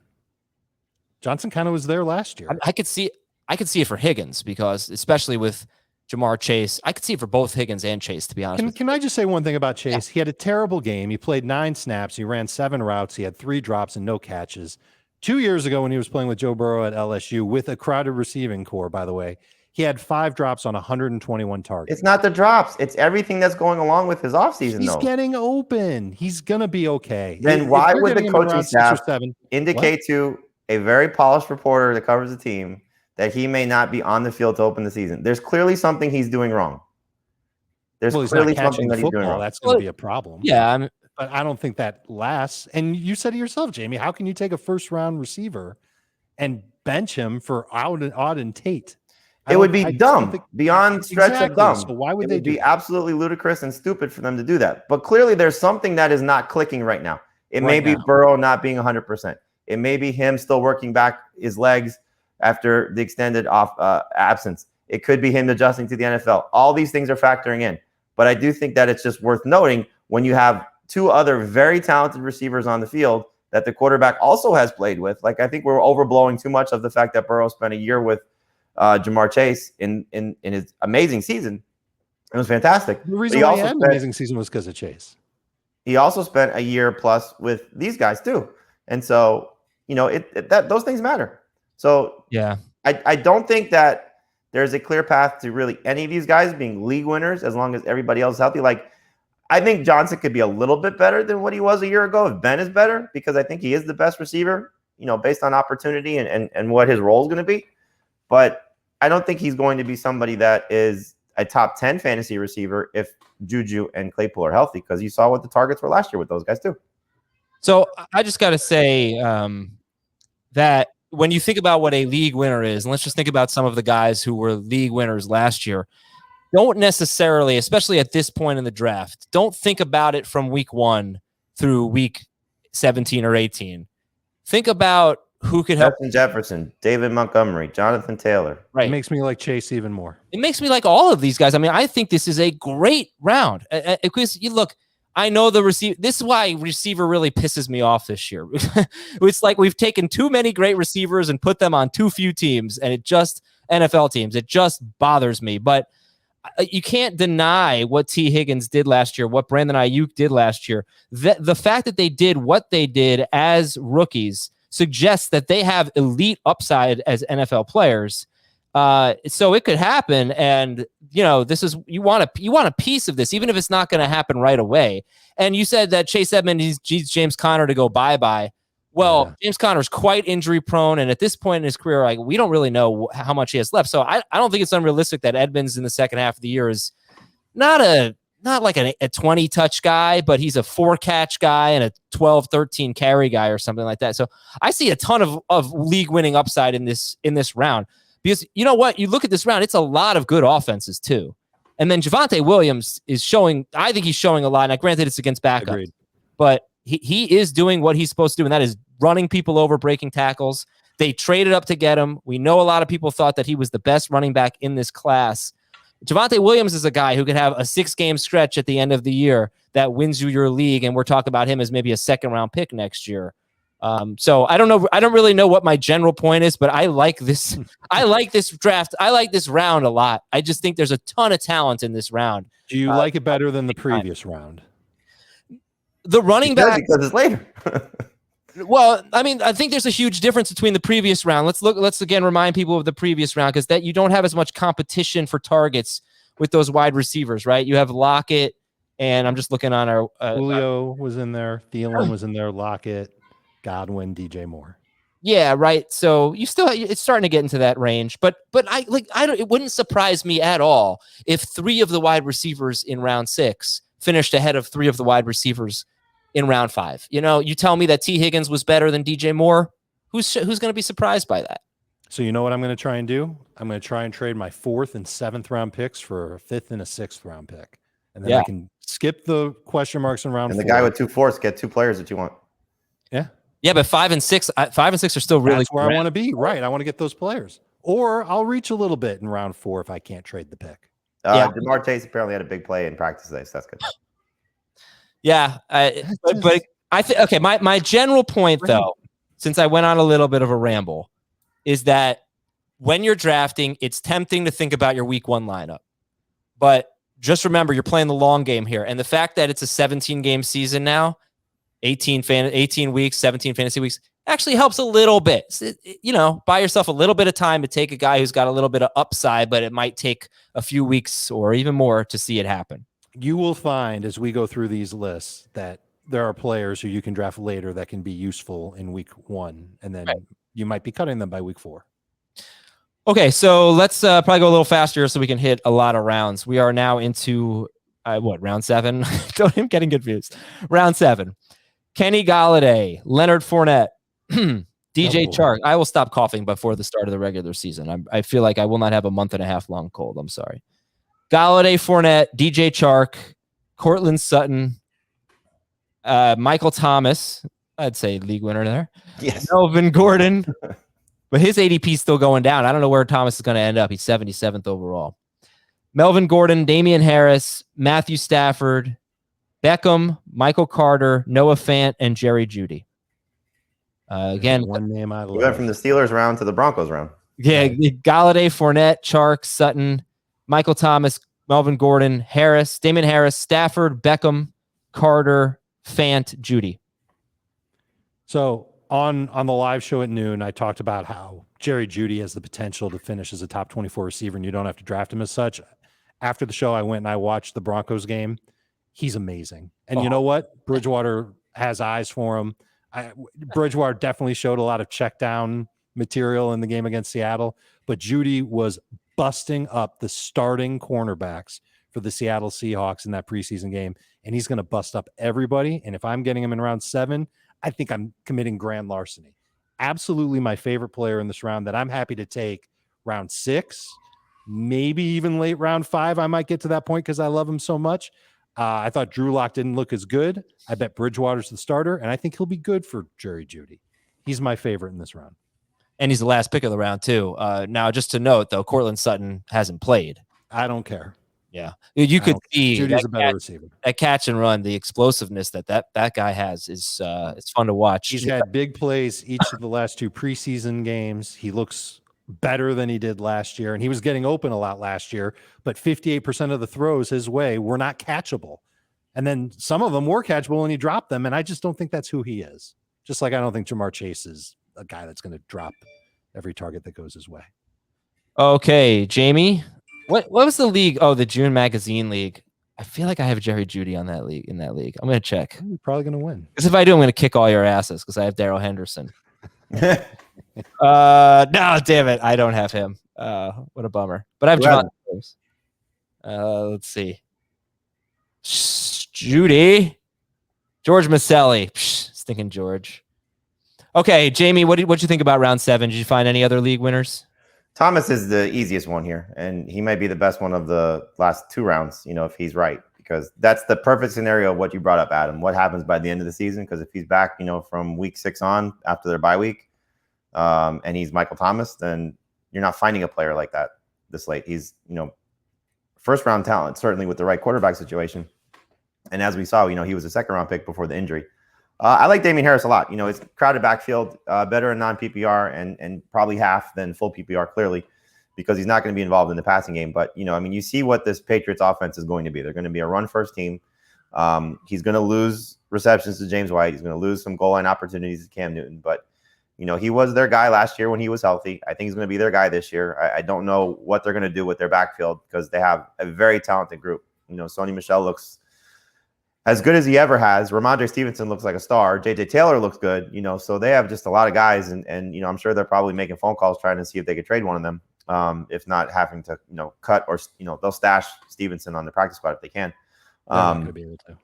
Johnson kind of was there last year. I could see it for Higgins, because especially with Jamar Chase, I could see it for both Higgins and Chase, to be honest. Can I just say one thing about Chase? Yeah. He had a terrible game. He played 9 snaps. He ran 7 routes. He had 3 drops and no catches. 2 years ago, when he was playing with Joe Burrow at LSU with a crowded receiving core, by the way, he had 5 drops on 121 targets. It's not the drops. It's everything that's going along with his offseason, He's though. getting open. He's going to be okay. Then why would the coaching staff indicate to a very polished reporter that covers the team that he may not be on the field to open the season? There's clearly something he's doing wrong. There's clearly something that he's doing wrong. That's going to be a problem. Yeah, but I don't think that lasts. And you said it yourself, Jamie, how can you take a first-round receiver and bench him for Auden Tate? It would be dumb, beyond stretch of dumb. So why would it be absolutely ludicrous and stupid for them to do that? But clearly there's something that is not clicking right now. It may be Burrow not being 100%. It may be him still working back his legs after the extended absence. It could be him adjusting to the NFL. All these things are factoring in. But I do think that it's just worth noting when you have 2 other very talented receivers on the field that the quarterback also has played with. Like, I think we're overblowing too much of the fact that Burrow spent a year with Jamar Chase in his amazing season. It was fantastic. The reason why he had an amazing season was because of Chase. He also spent a year plus with these guys too. And so, you know, that those things matter. So yeah, I don't think that there's a clear path to really any of these guys being league winners as long as everybody else is healthy. Like, I think Johnson could be a little bit better than what he was a year ago if Ben is better, because I think he is the best receiver, you know, based on opportunity and what his role is going to be. But I don't think he's going to be somebody that is a top 10 fantasy receiver if Juju and Claypool are healthy, because you saw what the targets were last year with those guys too. So I just got to say that when you think about what a league winner is, and let's just think about some of the guys who were league winners last year, don't necessarily, especially at this point in the draft, don't think about it from week 1 through week 17 or 18. Think about who could help. Justin Jefferson, David Montgomery, Jonathan Taylor. Right. It makes me like Chase even more. It makes me like all of these guys. I mean, I think this is a great round. Because you look, I know the receiver. This is why receiver really pisses me off this year. It's like we've taken too many great receivers and put them on too few teams, and NFL teams. It just bothers me. But you can't deny what T. Higgins did last year, what Brandon Ayuk did last year. The fact that they did what they did as rookies suggests that they have elite upside as NFL players. So it could happen, and you know, this is you want a piece of this, even if it's not going to happen right away. And you said that Chase Edmonds needs James Conner to go bye-bye. Well, yeah. James Conner is quite injury prone, and at this point in his career, like, we don't really know how much he has left. So I don't think it's unrealistic that Edmonds in the second half of the year is not like a 20 touch guy, but he's a 4 catch guy and a 12, 13 carry guy or something like that. So I see a ton of league winning upside in this round. Because you know what? You look at this round, it's a lot of good offenses too. And then Javonte Williams is showing, I think he's showing a lot. Now, granted, it's against backups. Agreed. But he is doing what he's supposed to do, and that is running people over, breaking tackles. They traded up to get him. We know a lot of people thought that he was the best running back in this class. Javonte Williams is a guy who could have a 6-game stretch at the end of the year that wins you your league, and we're talking about him as maybe a second-round pick next year. So I don't know. I don't really know what my general point is, but I like this. I like this draft. I like this round a lot. I just think there's a ton of talent in this round. Do you like it better than the previous round? The running back, because it's later. well, I mean, I think there's a huge difference between the previous round. Let's again remind people of the previous round, because that you don't have as much competition for targets with those wide receivers, right? You have Lockett, and I'm just looking on our Julio was in there, Thielen was in there, Lockett, Godwin, DJ Moore. Yeah, right. So you still, it's starting to get into that range, but it wouldn't surprise me at all if 3 of the wide receivers in round 6 finished ahead of 3 of the wide receivers in round 5. You know, you tell me that T. Higgins was better than DJ Moore. Who's going to be surprised by that? So you know what I'm going to try and do? I'm going to try and trade my 4th and 7th round picks for a 5th and a 6th round pick, and then I can skip the question marks in round 4. And the guy with 2 fourths get 2 players that you want. Yeah, but 5 and 6 are still really. That's where I want to be. Right, I want to get those players, or I'll reach a little bit in round 4 if I can't trade the pick. Jamar Chase apparently had a big play in practice today, so that's good. Yeah, but I think okay. My general point, though, since I went on a little bit of a ramble, is that when you're drafting, it's tempting to think about your week 1 lineup, but just remember you're playing the long game here, and the fact that it's a 17-game season now, 18 weeks, 17 fantasy weeks, actually helps a little bit. You know, buy yourself a little bit of time to take a guy who's got a little bit of upside, but it might take a few weeks or even more to see it happen. You will find as we go through these lists that there are players who you can draft later that can be useful in week 1, and then you might be cutting them by week 4. Okay, so let's probably go a little faster so we can hit a lot of rounds. We are now into round 7? I'm getting confused. Round 7. Kenny Galladay, Leonard Fournette, DJ Chark. I will stop coughing before the start of the regular season. I feel like I will not have a month and a half long cold. I'm sorry. Galladay, Fournette, DJ Chark, Cortland Sutton, Michael Thomas. I'd say league winner there. Yes. Melvin Gordon. But his ADP is still going down. I don't know where Thomas is going to end up. He's 77th overall. Melvin Gordon, Damian Harris, Matthew Stafford, Beckham, Michael Carter, Noah Fant, and Jerry Jeudy. Again, one name I love. We went from the Steelers round to the Broncos round. Yeah, Galladay, Fournette, Chark, Sutton, Michael Thomas, Melvin Gordon, Harris, Damian Harris, Stafford, Beckham, Carter, Fant, Jeudy. So on the live show at noon, I talked about how Jerry Jeudy has the potential to finish as a top 24 receiver, and you don't have to draft him as such. After the show, I went and I watched the Broncos game. He's amazing. And you know what? Bridgewater has eyes for him. Bridgewater definitely showed a lot of check down material in the game against Seattle, but Jeudy was busting up the starting cornerbacks for the Seattle Seahawks in that preseason game, and he's going to bust up everybody. And if I'm getting him in round 7, I think I'm committing grand larceny. Absolutely my favorite player in this round that I'm happy to take round 6, maybe even late round 5. I might get to that point because I love him so much. I thought Drew Lock didn't look as good. I bet Bridgewater's the starter, and I think he'll be good for Jerry Jeudy. He's my favorite in this round. And he's the last pick of the round, too. Now, just to note, though, Cortland Sutton hasn't played. I don't care. Yeah. You could see Judy's a better receiver. That catch and run, the explosiveness that guy has is it's fun to watch. He's had big plays each of the last 2 preseason games. He looks better than he did last year, and he was getting open a lot last year, but 58% of the throws his way were not catchable. And then some of them were catchable and he dropped them, and I just don't think that's who he is. Just like I don't think Jamar Chase is a guy that's going to drop every target that goes his way. Okay, Jamie, what was the league? Oh, the June Magazine League. I feel like I have Jerry Jeudy in that league. I'm going to check. You're probably going to win. Because if I do, I'm going to kick all your asses because I have Darrell Henderson. No, damn it. I don't have him. What a bummer. But I have Javonte Williams. Let's see. Jeudy. George Maselli. Stinking George. Okay, Jamie, what did you think about round 7? Did you find any other league winners? Thomas is the easiest one here, and he might be the best one of the last 2 rounds, if he's right, because that's the perfect scenario of what you brought up, Adam. What happens by the end of the season? Because if he's back, from week 6 on after their bye week, and he's Michael Thomas, then you're not finding a player like that this late. He's, first round talent, certainly with the right quarterback situation. And as we saw, he was a 2nd round pick before the injury. I like Damien Harris a lot. It's crowded backfield, better in non-PPR and probably half than full PPR, clearly, because he's not going to be involved in the passing game. But, you see what this Patriots offense is going to be. They're going to be a run-first team. He's going to lose receptions to James White. He's going to lose some goal line opportunities to Cam Newton. But, he was their guy last year when he was healthy. I think he's going to be their guy this year. I don't know what they're going to do with their backfield because they have a very talented group. Sony Michel looks as good as he ever has. Ramondre Stevenson looks like a star. JJ Taylor looks good, so they have just a lot of guys, and I'm sure they're probably making phone calls trying to see if they could trade one of them, if not having to, cut or, they'll stash Stevenson on the practice squad if they can. Be able to.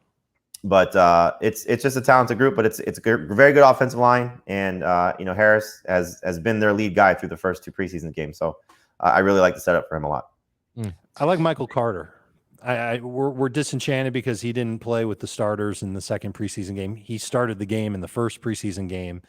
But it's just a talented group, but it's a very good offensive line, and Harris has been their lead guy through the first 2 preseason games, so I really like the setup for him a lot. I like Michael Carter. We're disenchanted because he didn't play with the starters in the second preseason game. He started the game in the first preseason game.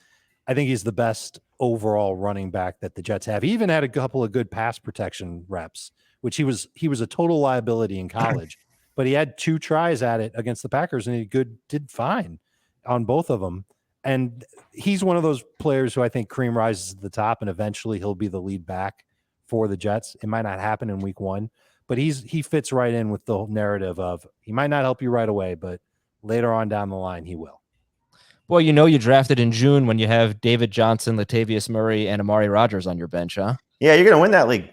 I think he's the best overall running back that the Jets have. He even had a couple of good pass protection reps, which he was a total liability in college, but he had 2 tries at it against the Packers and he did fine on both of them. And he's one of those players who I think cream rises to the top and eventually he'll be the lead back for the Jets. It might not happen in week 1. But he fits right in with the narrative of he might not help you right away, but later on down the line, he will. Well, you drafted in June when you have David Johnson, Latavius Murray, and Amari Rodgers on your bench, huh? Yeah, you're going to win that league.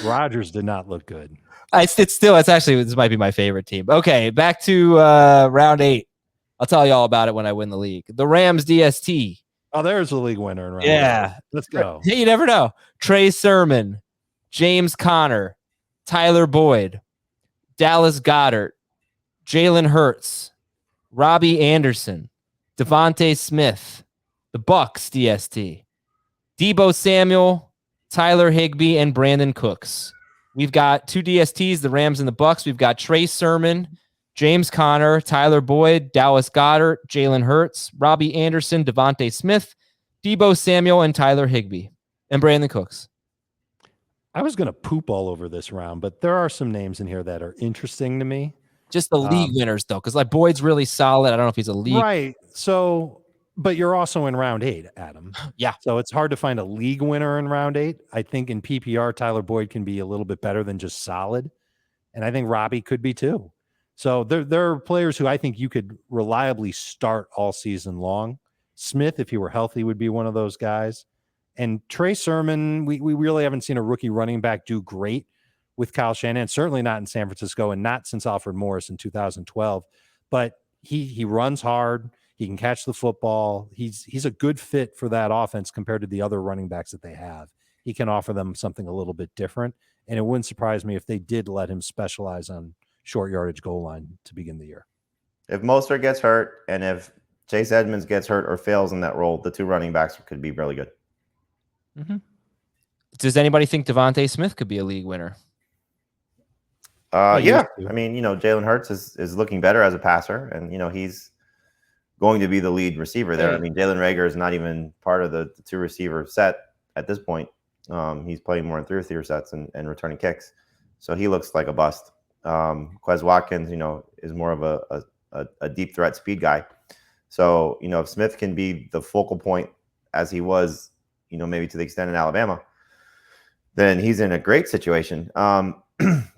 Rodgers did not look good. This might be my favorite team. Okay, back to round 8. I'll tell you all about it when I win the league. The Rams DST. Oh, there's the league winner in round 8. Let's go. Hey, you never know. Trey Sermon, James Conner, Tyler Boyd, Dallas Goedert, Jalen Hurts, Robbie Anderson, Devontae Smith, the Bucks DST, Deebo Samuel, Tyler Higbee, and Brandon Cooks. We've got 2 DSTs, the Rams and the Bucks. We've got Trey Sermon, James Conner, Tyler Boyd, Dallas Goedert, Jalen Hurts, Robbie Anderson, Devontae Smith, Deebo Samuel, and Tyler Higbee, and Brandon Cooks. I was going to poop all over this round, but there are some names in here that are interesting to me. Just the league winners, though, because like Boyd's really solid. I don't know if he's a league. Right. So, but you're also in round 8, Adam. Yeah. So it's hard to find a league winner in round 8. I think in PPR, Tyler Boyd can be a little bit better than just solid. And I think Robbie could be too. So there are players who I think you could reliably start all season long. Smith, if he were healthy, would be one of those guys. And Trey Sermon, we really haven't seen a rookie running back do great with Kyle Shanahan, certainly not in San Francisco and not since Alfred Morris in 2012. But he runs hard. He can catch the football. He's a good fit for that offense compared to the other running backs that they have. He can offer them something a little bit different. And it wouldn't surprise me if they did let him specialize on short yardage goal line to begin the year. If Mostert gets hurt and if Chase Edmonds gets hurt or fails in that role, the 2 running backs could be really good. Mm-hmm. Does anybody think Devontae Smith could be a league winner? Yeah. I mean, Jalen Hurts is looking better as a passer, and, he's going to be the lead receiver there. I mean, Jalen Reagor is not even part of the 2 receiver set at this point. He's playing more in 3 receiver sets and returning kicks. So he looks like a bust. Quez Watkins, is more of a deep threat speed guy. So, if Smith can be the focal point as he was, maybe to the extent in Alabama, then he's in a great situation.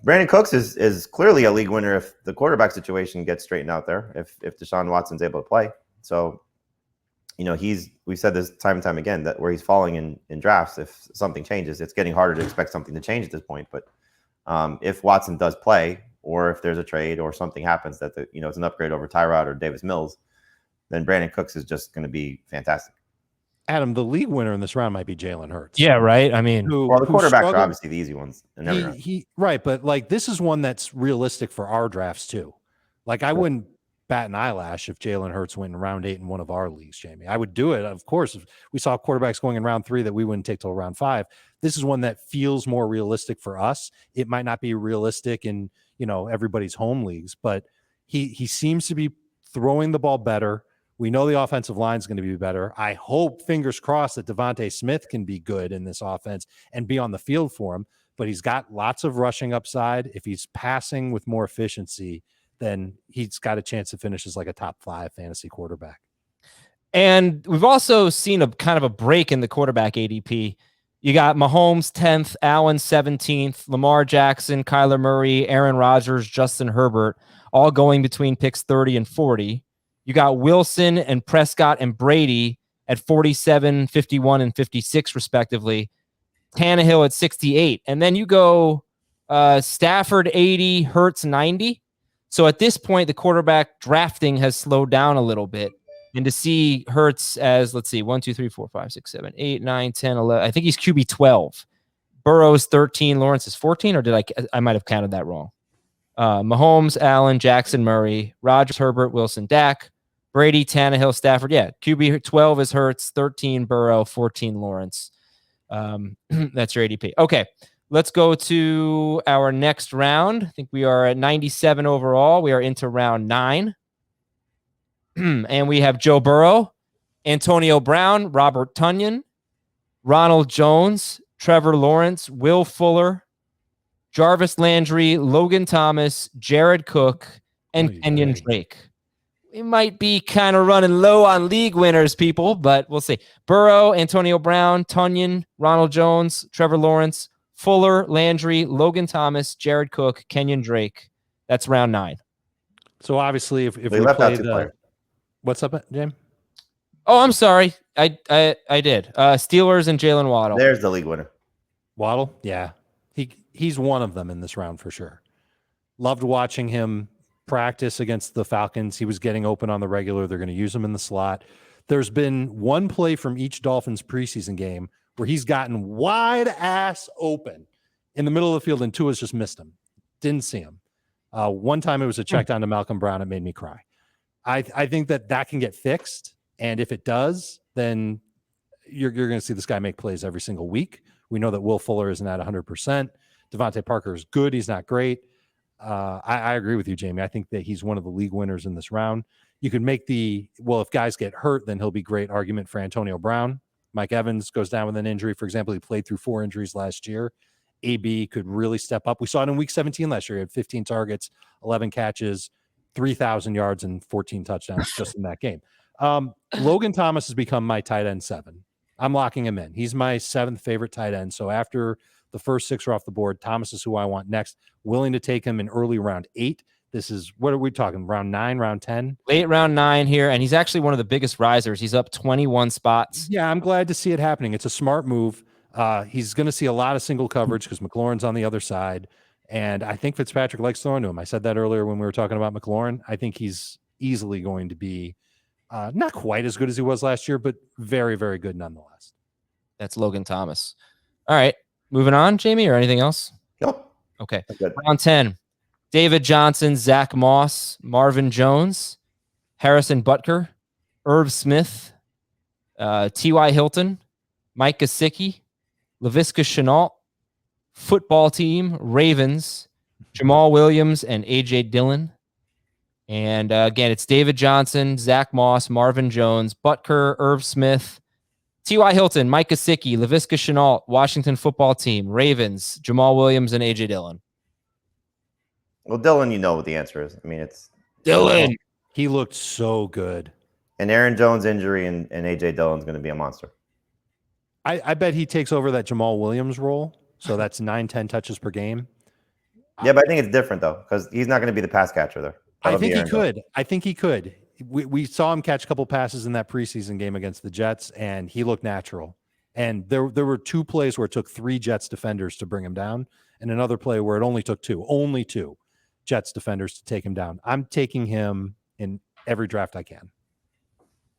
Brandon Cooks is clearly a league winner if the quarterback situation gets straightened out there, if Deshaun Watson's able to play. So, we've said this time and time again that where he's falling in drafts, if something changes, it's getting harder to expect something to change at this point. But if Watson does play, or if there's a trade or something happens that it's an upgrade over Tyrod or Davis Mills, then Brandon Cooks is just going to be fantastic. Adam, the league winner in this round might be Jalen Hurts. Yeah, right. I mean, the quarterbacks are obviously the easy ones. Right, but like this is one that's realistic for our drafts too. Like I wouldn't bat an eyelash if Jalen Hurts went in round 8 in one of our leagues, Jamie. I would do it, of course. If we saw quarterbacks going in round 3 that we wouldn't take till round 5. This is one that feels more realistic for us. It might not be realistic in everybody's home leagues, but he seems to be throwing the ball better. We know the offensive line is going to be better. I hope, fingers crossed, that Devontae Smith can be good in this offense and be on the field for him. But he's got lots of rushing upside. If he's passing with more efficiency, then he's got a chance to finish as like a top 5 fantasy quarterback. And we've also seen a kind of a break in the quarterback ADP. You got Mahomes 10th, Allen 17th, Lamar Jackson, Kyler Murray, Aaron Rodgers, Justin Herbert, all going between picks 30 and 40. You got Wilson and Prescott and Brady at 47, 51, and 56, respectively. Tannehill at 68. And then you go Stafford 80, Hurts 90. So at this point, the quarterback drafting has slowed down a little bit. And to see Hurts as, let's see, 1, 2, 3, 4, 5, 6, 7, 8, 9, 10, 11. I think he's QB 12. Burrow's 13. Lawrence is 14, or did I might have counted that wrong. Mahomes, Allen, Jackson, Murray, Rodgers, Herbert, Wilson, Dak, Brady, Tannehill, Stafford. Yeah, QB 12 is Hurts, 13 Burrow, 14 Lawrence. That's your ADP. Okay, let's go to our next round. I think we are at 97 overall. We are into round 9. And we have Joe Burrow, Antonio Brown, Robert Tonyan, Ronald Jones, Trevor Lawrence, Will Fuller, Jarvis Landry, Logan Thomas, Jared Cook, and Kenyon Drake. We might be kind of running low on league winners, people, but we'll see. Burrow, Antonio Brown, Tonyan, Ronald Jones, Trevor Lawrence, Fuller, Landry, Logan Thomas, Jared Cook, Kenyon Drake. That's round 9. So obviously, if we left play out 2 players. What's up, James? Oh, I'm sorry. I did. Steelers and Jalen Waddle. There's the league winner. Waddle? Yeah. He's one of them in this round for sure. Loved watching him practice against the Falcons. He was getting open on the regular. They're going to use him in the slot. There's been one play from each Dolphins preseason game where he's gotten wide ass open in the middle of the field, and Tua's just missed him. Didn't see him. One time it was a check down to Malcolm Brown. It made me cry. I think that can get fixed. And if it does, then you're going to see this guy make plays every single week. We know that Will Fuller isn't at 100%. Devontae Parker is good. He's not great. I agree with you, Jamie. I think that he's one of the league winners in this round. You could make if guys get hurt, then he'll be great argument for Antonio Brown. Mike Evans goes down with an injury. For example, he played through 4 injuries last year. AB could really step up. We saw it in week 17 last year. He had 15 targets, 11 catches, 3,000 yards, and 14 touchdowns just in that game. Logan Thomas has become my tight end 7. I'm locking him in. He's my 7th favorite tight end. So after the first 6 are off the board, Thomas is who I want next. Willing to take him in early round 8. This is, what are we talking? Round 9, round 10? Late round 9 here, and he's actually one of the biggest risers. He's up 21 spots. Yeah, I'm glad to see it happening. It's a smart move. He's going to see a lot of single coverage because McLaurin's on the other side. And I think Fitzpatrick likes throwing to him. I said that earlier when we were talking about McLaurin. I think he's easily going to be not quite as good as he was last year, but very, very good nonetheless. That's Logan Thomas. All right. Moving on, Jamie, or anything else? Nope. Okay. Round 10. David Johnson, Zach Moss, Marvin Jones, Harrison Butker, Irv Smith, T.Y. Hilton, Mike Gesicki, Laviska Shenault, football team, Ravens, Jamal Williams, and A.J. Dillon. And again, it's David Johnson, Zach Moss, Marvin Jones, Butker, Irv Smith, T.Y. Hilton, Mike Gesicki, Laviska Shenault, Washington football team, Ravens, Jamal Williams, and A.J. Dillon. Well, Dillon, you know what the answer is. I mean, it's Dillon. He looked so good. An Aaron Jones injury and A.J. Dillon's going to be a monster. I bet he takes over that Jamal Williams role. So that's 9-10 touches per game. Yeah, but I think it's different, though, because he's not going to be the pass catcher there. I think he could. I think he could. We saw him catch a couple passes in that preseason game against the Jets, and he looked natural. And there were 2 plays where it took 3 Jets defenders to bring him down, and another play where it only took 2 Jets defenders to take him down. I'm taking him in every draft I can.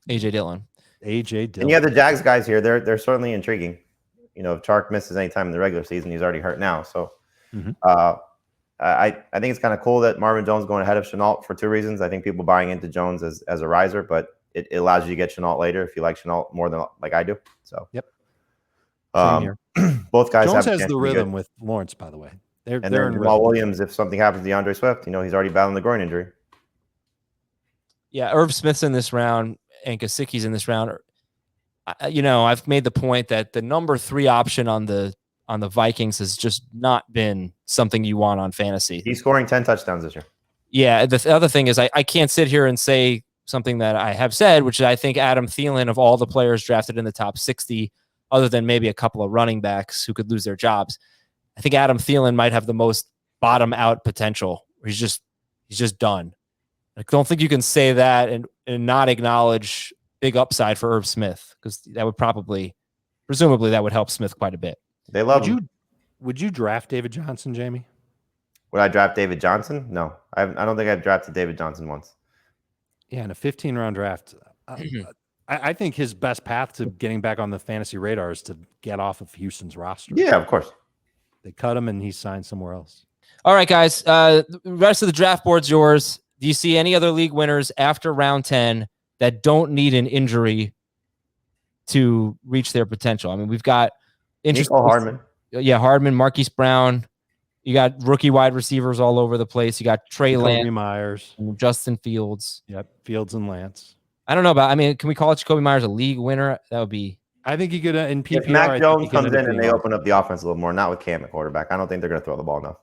A.J. Dillon. A.J. Dillon. And you have the Jags guys here. They're certainly intriguing. You know, if Chark misses any time in the regular season, he's already hurt now. So I think it's kind of cool that Marvin Jones going ahead of Shenault for 2 reasons. I think people buying into Jones as a riser, but it allows you to get Shenault later if you like Shenault more than like I do. So yep. Both guys Jones have has the rhythm with Lawrence, by the way. They're then in Jamal rhythm. Williams, if something happens to DeAndre Swift, you know, he's already battling the groin injury. Yeah, Irv Smith's in this round and Gesicki's in this round. You know, I've made the point that the number 3 option on the Vikings has just not been something you want on fantasy. He's scoring 10 touchdowns this year. Yeah, the other thing is I can't sit here and say something that I have said, which is I think Adam Thielen, of all the players drafted in the top 60, other than maybe a couple of running backs who could lose their jobs, I think Adam Thielen might have the most bottom out potential. He's just done. I don't think you can say that and not acknowledge big upside for Irv Smith, because that would presumably that would help Smith quite a bit. They love him. Would you draft David Johnson, Jamie? Would I draft David Johnson? No, I don't think I've drafted David Johnson once. Yeah, in a 15-round draft, I think his best path to getting back on the fantasy radar is to get off of Houston's roster. Yeah, of course. They cut him and he signed somewhere else. All right, guys. The rest of the draft board's yours. Do you see any other league winners after round 10 that don't need an injury to reach their potential? I mean, we've got Nico Hardman. Yeah, Hardman, Marquise Brown. You got rookie wide receivers all over the place. You got Trey Lance, Myers, Justin Fields. Yep, Fields and Lance. I don't know about. I mean, can we call it Jacoby Myers a league winner? That would be. I think he could in PPR. If Mac Jones comes in and they open up the offense a little more, not with Cam at quarterback, I don't think they're going to throw the ball enough.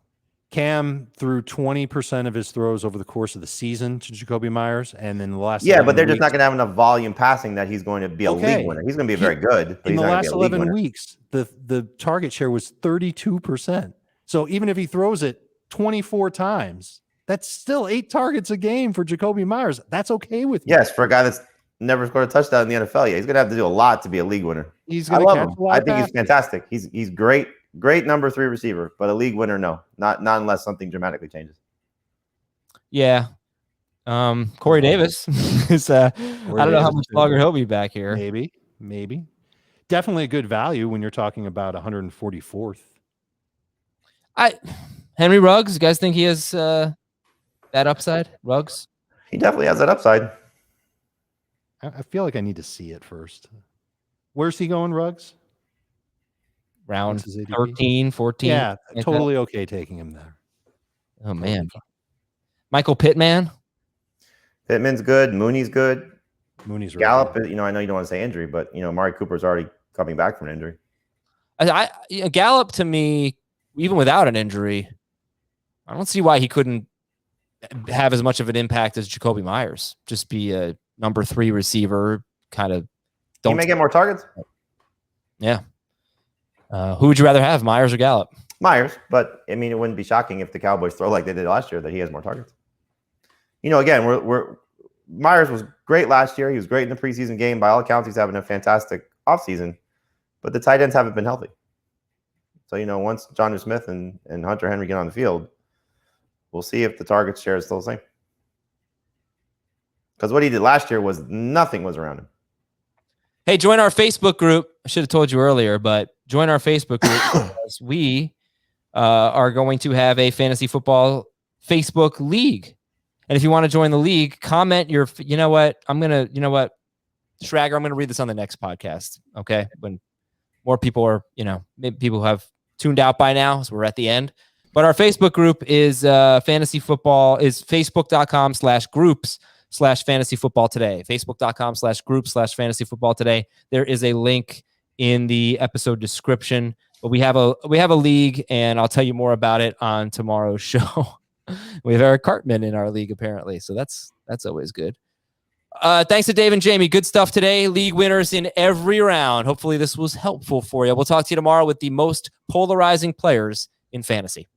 Cam threw 20% of his throws over the course of the season to Jacoby Myers, and then the last but they're just not going to have enough volume passing that he's going to be a league winner. He's going to be very good, but in he's the not last going to be a league 11 winner. weeks, the target share was 32%. So even if he throws it 24 times, that's still 8 targets a game for Jacoby Myers. That's okay with me. Yes, for a guy that's never scored a touchdown in the NFL, he's going to have to do a lot to be a league winner. He's going to catch a lot. I think he's fantastic. He's great. Great number 3 receiver, but a league winner, no. Not unless something dramatically changes. Yeah. Corey Davis is I don't know how much longer he'll be back here. Maybe. Definitely a good value when you're talking about 144th. Henry Ruggs, you guys think he has that upside? Ruggs? He definitely has that upside. I feel like I need to see it first. Where's he going, Ruggs? Round 13, 14. Yeah, totally okay taking him there. Oh, man. Michael Pittman? Pittman's good. Mooney's good. Mooney's Gallup, I know you don't want to say injury, but, Amari Cooper's already coming back from an injury. Gallup, to me, even without an injury, I don't see why he couldn't have as much of an impact as Jacoby Myers. Just be a number 3 receiver, kind of. He may get more targets. Yeah. Who would you rather have, Myers or Gallup? Myers, but I mean, it wouldn't be shocking if the Cowboys throw like they did last year that he has more targets. Again, Myers was great last year. He was great in the preseason game. By all accounts, he's having a fantastic offseason, but the tight ends haven't been healthy. So, once Jonnu Smith and Hunter Henry get on the field, we'll see if the target share is still the same. Because what he did last year was nothing was around him. Hey, join our Facebook group. I should have told you earlier, but join our Facebook group because we are going to have a fantasy football Facebook league. And if you want to join the league, comment your, Schrager, I'm going to read this on the next podcast. Okay. When more people are, maybe people have tuned out by now, so we're at the end. But our Facebook group is fantasy football is facebook.com/groups/fantasy football today. Facebook.com/groups/fantasy football today. There is a link in the episode description. But we have a league, and I'll tell you more about it on tomorrow's show. We have Eric Cartman in our league, apparently. So that's always good. Thanks to Dave and Jamie. Good stuff today. League winners in every round. Hopefully this was helpful for you. We'll talk to you tomorrow with the most polarizing players in fantasy.